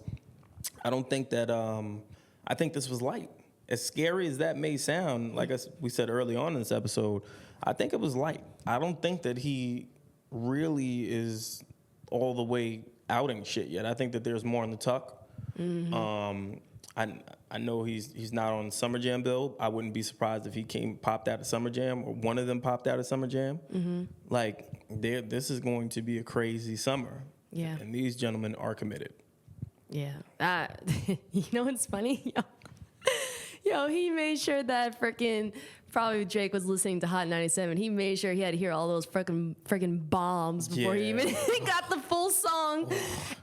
Speaker 3: I don't think that I think this was light. As scary as that may sound, like we said early on in this episode, I think it was light. I don't think that he really is all the way outing shit yet. I think that there's more in the tuck. I know he's not on Summer Jam bill. I wouldn't be surprised if he popped out of Summer Jam, or one of them popped out of Summer Jam. Like, this is going to be a crazy summer.
Speaker 2: Yeah.
Speaker 3: And these gentlemen are committed.
Speaker 2: Yeah. You know what's funny? Yo, he made sure that probably Drake was listening to Hot 97. He made sure he had to hear all those freaking bombs before he even got the full song.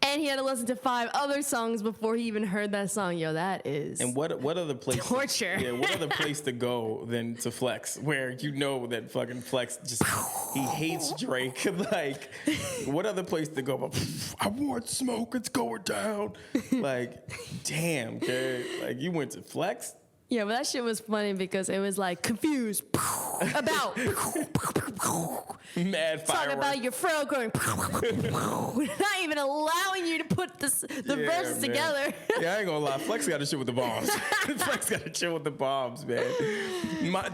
Speaker 2: And he had to listen to 5 other songs before he even heard that song. Yo, that is
Speaker 3: And what other place
Speaker 2: torture.
Speaker 3: What other place to go than to Flex, where that fucking Flex he hates Drake. Like, what other place to go? I want smoke, it's going down. Like, damn, kid. Like, you went to Flex?
Speaker 2: Yeah, but that shit was funny because it was like confused about
Speaker 3: mad fireworks.
Speaker 2: Talking about your fro going not even allowing you to put the verses together.
Speaker 3: Yeah, I ain't gonna lie. Flex got to shit with the bombs. Flex got to chill with the bombs, man.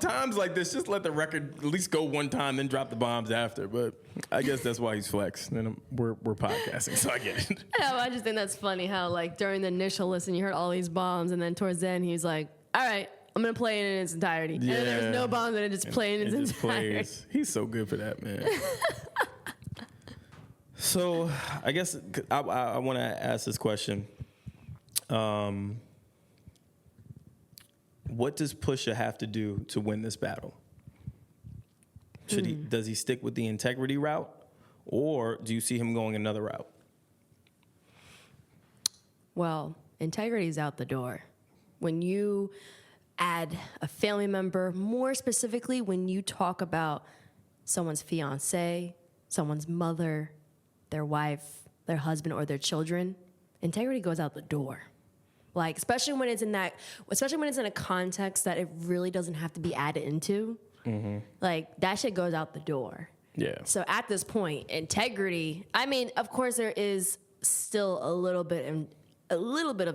Speaker 3: Times like this, just let the record at least go one time, then drop the bombs after. But I guess that's why he's Flex. And we're podcasting, so I get it.
Speaker 2: Yeah, I just think that's funny how, like, during the initial listen, you heard all these bombs, and then towards the end, he's like, all right, I'm going to play it in its entirety. Yeah. And there's no bombs, and it just plays in its entirety.
Speaker 3: He's so good for that, man. So I guess I want to ask this question. What does Pusha have to do to win this battle? Does he stick with the integrity route, or do you see him going another route?
Speaker 2: Well, integrity is out the door. When you add a family member, more specifically when you talk about someone's fiance, someone's mother, their wife, their husband, or their children, integrity goes out the door. Like, especially when it's in a context that it really doesn't have to be added into. Like, that shit goes out the door.
Speaker 3: Yeah.
Speaker 2: So at this point, integrity, I mean, of course there is still a little bit of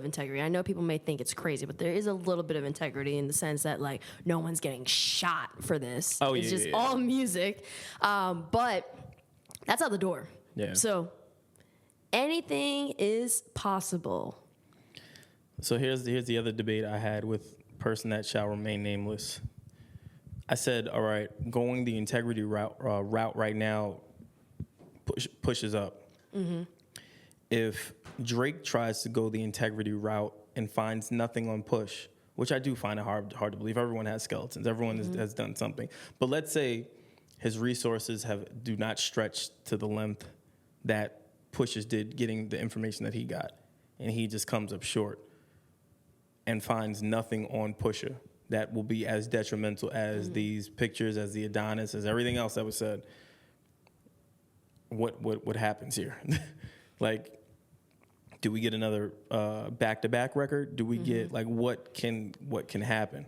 Speaker 2: integrity. I know people may think it's crazy, but there is a little bit of integrity in the sense that, like, no one's getting shot for this.
Speaker 3: Oh,
Speaker 2: it's just all music. But that's out the door.
Speaker 3: Yeah.
Speaker 2: So anything is possible.
Speaker 3: So here's the other debate I had with person that shall remain nameless. I said, all right, going the integrity route right now pushes up. Mm-hmm. If Drake tries to go the integrity route and finds nothing on Push, which I do find it hard to believe. Everyone has skeletons. Everyone has done something. But let's say his resources do not stretch to the length that Push's did getting the information that he got, and he just comes up short and finds nothing on Pusha that will be as detrimental as these pictures, as the Adonis, as everything else that was said. What happens here? Like, do we get another back-to-back record? Do we get, like, what can happen?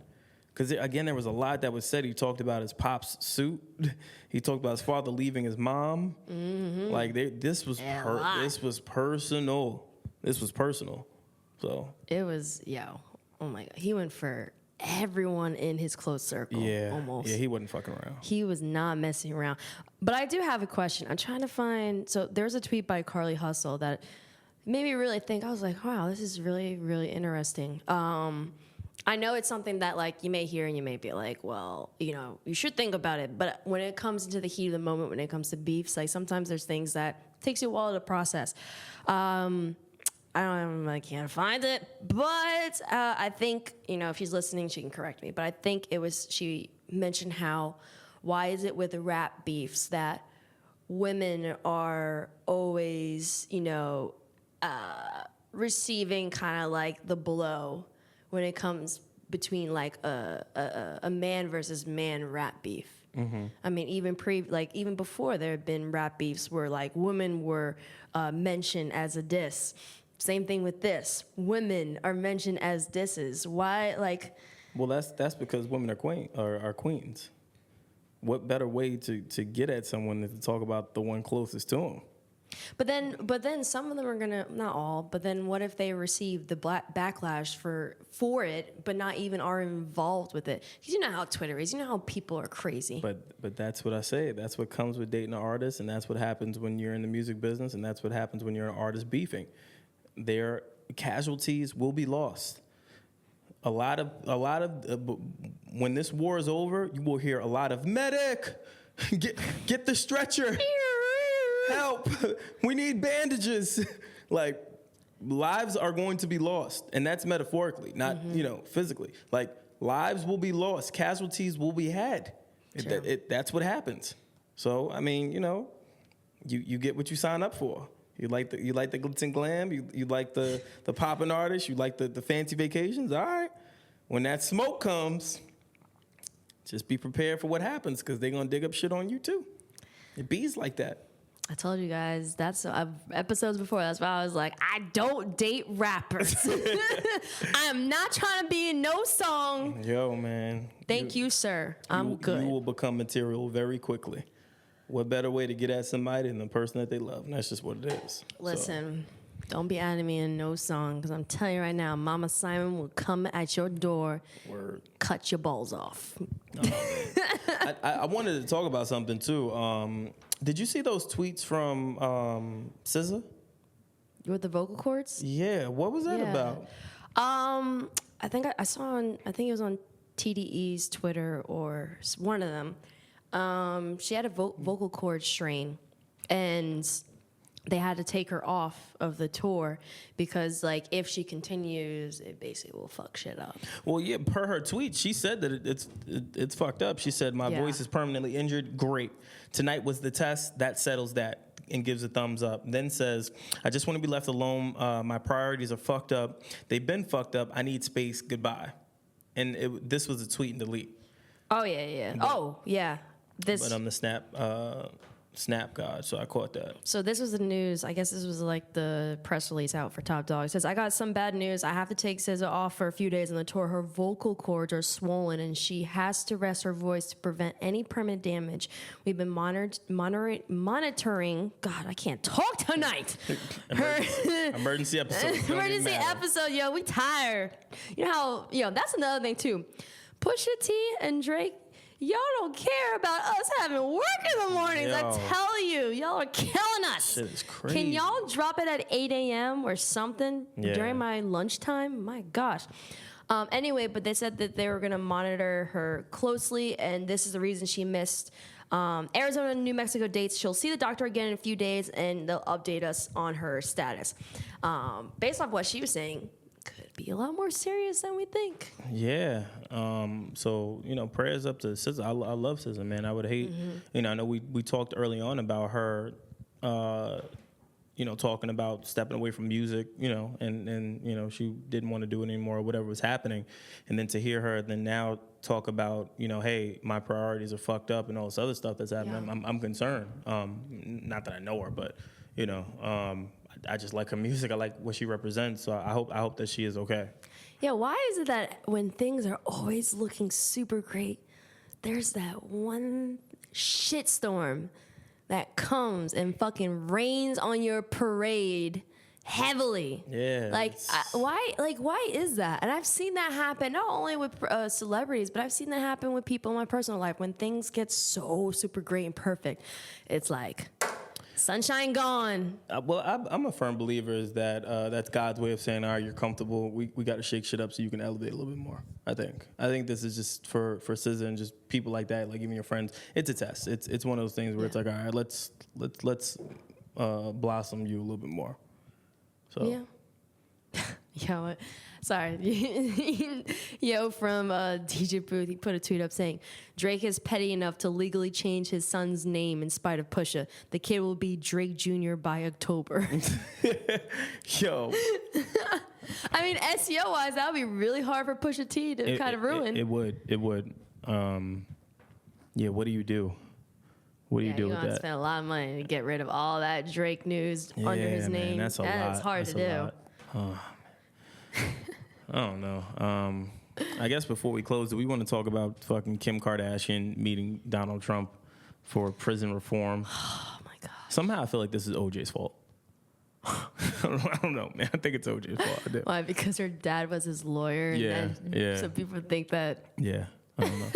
Speaker 3: Because, again, there was a lot that was said. He talked about his pop's suit. He talked about his father leaving his mom. Mm-hmm. Like, this was personal. This was personal. So
Speaker 2: it was, oh, my God. He went for everyone in his close circle, almost.
Speaker 3: Yeah, he wasn't fucking around.
Speaker 2: He was not messing around. But I do have a question. I'm trying to find, so there's a tweet by Carly Hustle that made me really think. I was like, wow, this is really, really interesting. I know it's something that, like, you may hear and you may be like, well, you know, you should think about it. But when it comes into the heat of the moment, when it comes to beefs, like, sometimes there's things that takes you a while to process. I can't find it, but I think, you know, if she's listening, she can correct me. But I think she mentioned why is it with the rap beefs that women are always, you know, receiving kind of like the blow when it comes between like a man versus man rap beef. Mm-hmm. I mean, even before there had been rap beefs where like women were mentioned as a diss. Same thing with this. Women are mentioned as disses. Why, like?
Speaker 3: Well, that's because women are queens. What better way to get at someone than to talk about the one closest to them?
Speaker 2: But then some of them are gonna, not all, but then what if they receive the backlash for it, but not even are involved with it? Because you know how Twitter is. You know how people are crazy.
Speaker 3: But that's what I say. That's what comes with dating an artist, and that's what happens when you're in the music business, and that's what happens when you're an artist beefing. Their casualties will be lost. A lot of when this war is over, you will hear a lot of medic, get the stretcher, help, we need bandages. Like, lives are going to be lost, and that's metaphorically, not physically. Like, lives will be lost, casualties will be had. That's what happens. So I mean, you get what you sign up for. You like the glitz and glam. You like the poppin' artists. You like the fancy vacations. All right. When that smoke comes, just be prepared for what happens, because they're gonna dig up shit on you too. It bees like that.
Speaker 2: I told you guys that's episodes before. That's why I was like, I don't date rappers. I am not trying to be in no song.
Speaker 3: Yo, man.
Speaker 2: Thank you, sir. I'm good.
Speaker 3: You will become material very quickly. What better way to get at somebody than the person that they love? And that's just what it is.
Speaker 2: Listen, don't be adding me in no song, because I'm telling you right now, Mama Simon will come at your door, cut your balls off.
Speaker 3: I wanted to talk about something, too. Did you see those tweets from SZA?
Speaker 2: With the vocal cords?
Speaker 3: Yeah. What was that about?
Speaker 2: I think I saw I think it was on TDE's Twitter or one of them. She had a vocal cord strain, and they had to take her off of the tour because, like, if she continues, it basically will fuck shit up. Well,
Speaker 3: yeah, per her tweet, she said that it's fucked up. She said, my voice is permanently injured. Great. Tonight was the test. That settles that, and gives a thumbs up. Then says, I just want to be left alone. My priorities are fucked up. They've been fucked up. I need space. Goodbye. And this was a tweet and delete.
Speaker 2: Oh, yeah.
Speaker 3: But I'm the Snap God, so I caught that.
Speaker 2: So this was the news. I guess this was like the press release out for Top Dog. It says, I got some bad news. I have to take SZA off for a few days on the tour. Her vocal cords are swollen, and she has to rest her voice to prevent any permanent damage. We've been monitoring. God, I can't talk tonight.
Speaker 3: Emergency episode.
Speaker 2: Emergency episode, yo. We tired. You know how, that's another thing, too. Pusha T and Drake, y'all don't care about us having work in the mornings. I tell you, y'all are killing us.
Speaker 3: Shit is crazy.
Speaker 2: Can y'all drop it at 8 a.m. or something during my lunchtime? My gosh. Anyway, but they said that they were going to monitor her closely, and this is the reason she missed Arizona and New Mexico dates. She'll see the doctor again in a few days, and they'll update us on her status. Based off what she was saying, could be a lot more serious than we think.
Speaker 3: Yeah. So, prayers up to SZA. I love SZA, man. I would hate, I know we talked early on about her, talking about stepping away from music, and she didn't want to do it anymore or whatever was happening. And then to hear her then now talk about, hey, my priorities are fucked up and all this other stuff that's happening,
Speaker 2: Yeah.
Speaker 3: I'm concerned. Not that I know her, but, I just like her music. I like what she represents. So I hope that she is okay.
Speaker 2: Yeah, why is it that when things are always looking super great, there's that one shitstorm that comes and fucking rains on your parade heavily?
Speaker 3: Yeah.
Speaker 2: Why is that? And I've seen that happen not only with celebrities, but I've seen that happen with people in my personal life. When things get so super great and perfect, it's like sunshine gone.
Speaker 3: I'm a firm believer is that that's God's way of saying, all right, you're comfortable. We got to shake shit up so you can elevate a little bit more. I think this is just for SZA and just people like that, like even your friends. It's a test. It's one of those things where it's like, all right, let's blossom you a little bit more. So
Speaker 2: Yeah. Yo, sorry. Yo, from DJ Booth, he put a tweet up saying, Drake is petty enough to legally change his son's name in spite of Pusha. The kid will be Drake Jr. by October.
Speaker 3: Yo.
Speaker 2: I mean, SEO-wise, that would be really hard for Pusha T to kind of ruin.
Speaker 3: It would. Yeah, what do you do? What do you do with that?
Speaker 2: You're going to spend a lot of money to get rid of all that Drake news under his name.
Speaker 3: Man, that's a lot.
Speaker 2: It's hard to do.
Speaker 3: I don't know. I guess before we close, do we want to talk about fucking Kim Kardashian meeting Donald Trump for prison reform?
Speaker 2: Oh, my God.
Speaker 3: Somehow I feel like this is OJ's fault. I don't know, man. I think it's OJ's fault. I do.
Speaker 2: Why? Because her dad was his lawyer? And so people think that...
Speaker 3: Yeah, I don't know.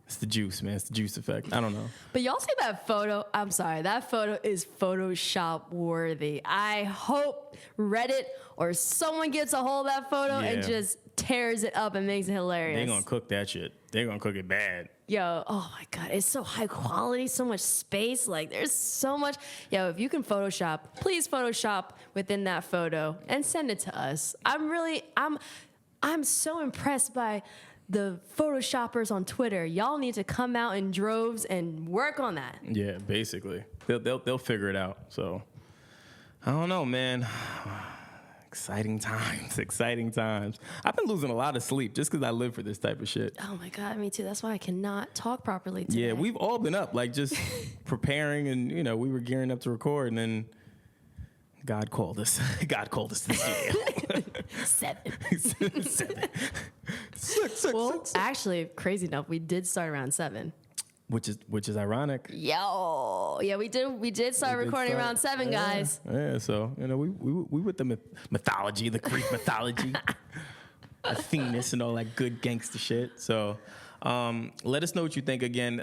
Speaker 3: It's the juice, man. It's the juice effect. I don't know.
Speaker 2: But y'all see that photo? I'm sorry. That photo is Photoshop worthy. I hope Reddit or someone gets a hold of that photo and just tears it up and makes it hilarious.
Speaker 3: They're going to cook that shit. They're going to cook it bad.
Speaker 2: Yo, oh my God. It's so high quality, so much space. Like, there's so much. Yo, if you can Photoshop, please Photoshop within that photo and send it to us. I'm so impressed by the Photoshoppers on Twitter. Y'all need to come out in droves and work on that.
Speaker 3: Yeah, basically. They'll figure it out. So, I don't know, man. Exciting times. I've been losing a lot of sleep just because I live for this type of shit.
Speaker 2: Oh my God, me too. That's why I cannot talk properly today.
Speaker 3: Yeah, we've all been up, like just preparing and, we were gearing up to record and then God called us. God called us to the studio.
Speaker 2: 7.
Speaker 3: 7. Six.
Speaker 2: Actually, crazy enough, we did start around 7.
Speaker 3: Which is ironic.
Speaker 2: Yo, yeah, we did start recording around 7, guys.
Speaker 3: Yeah, so we with the mythology, the Greek mythology, Athenas, and all that good gangster shit. So, let us know what you think. Again,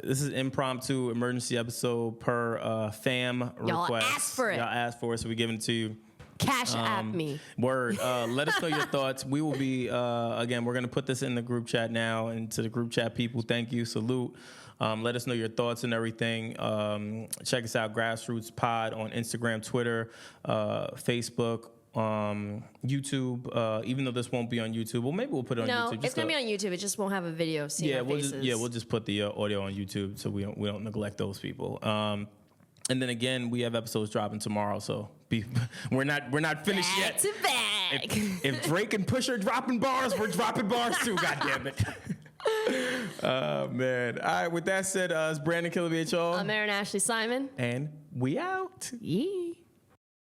Speaker 3: this is impromptu emergency episode per fam request.
Speaker 2: Y'all asked for it.
Speaker 3: Y'all asked for it, so we're giving it to you.
Speaker 2: Cash app me.
Speaker 3: Word. Let us know your thoughts. We will be, again, we're going to put this in the group chat now. And to the group chat people, thank you. Salute. Let us know your thoughts and everything. Check us out, Grassroots Pod on Instagram, Twitter, Facebook, YouTube. Even though this won't be on YouTube. Well, maybe we'll put it on YouTube.
Speaker 2: No, it's going to be on YouTube. It just won't have a video of seeing our faces.
Speaker 3: We'll just put the audio on YouTube so we don't neglect those people. And then again, we have episodes dropping tomorrow, so we're not finished yet.
Speaker 2: Back to back.
Speaker 3: If Drake and Pusha are dropping bars, we're dropping bars too. God damn it. Oh man. All right. With that said, it's Brandon Killabh, y'all.
Speaker 2: I'm Erin Ashley Simon,
Speaker 3: and we out.
Speaker 2: Yee.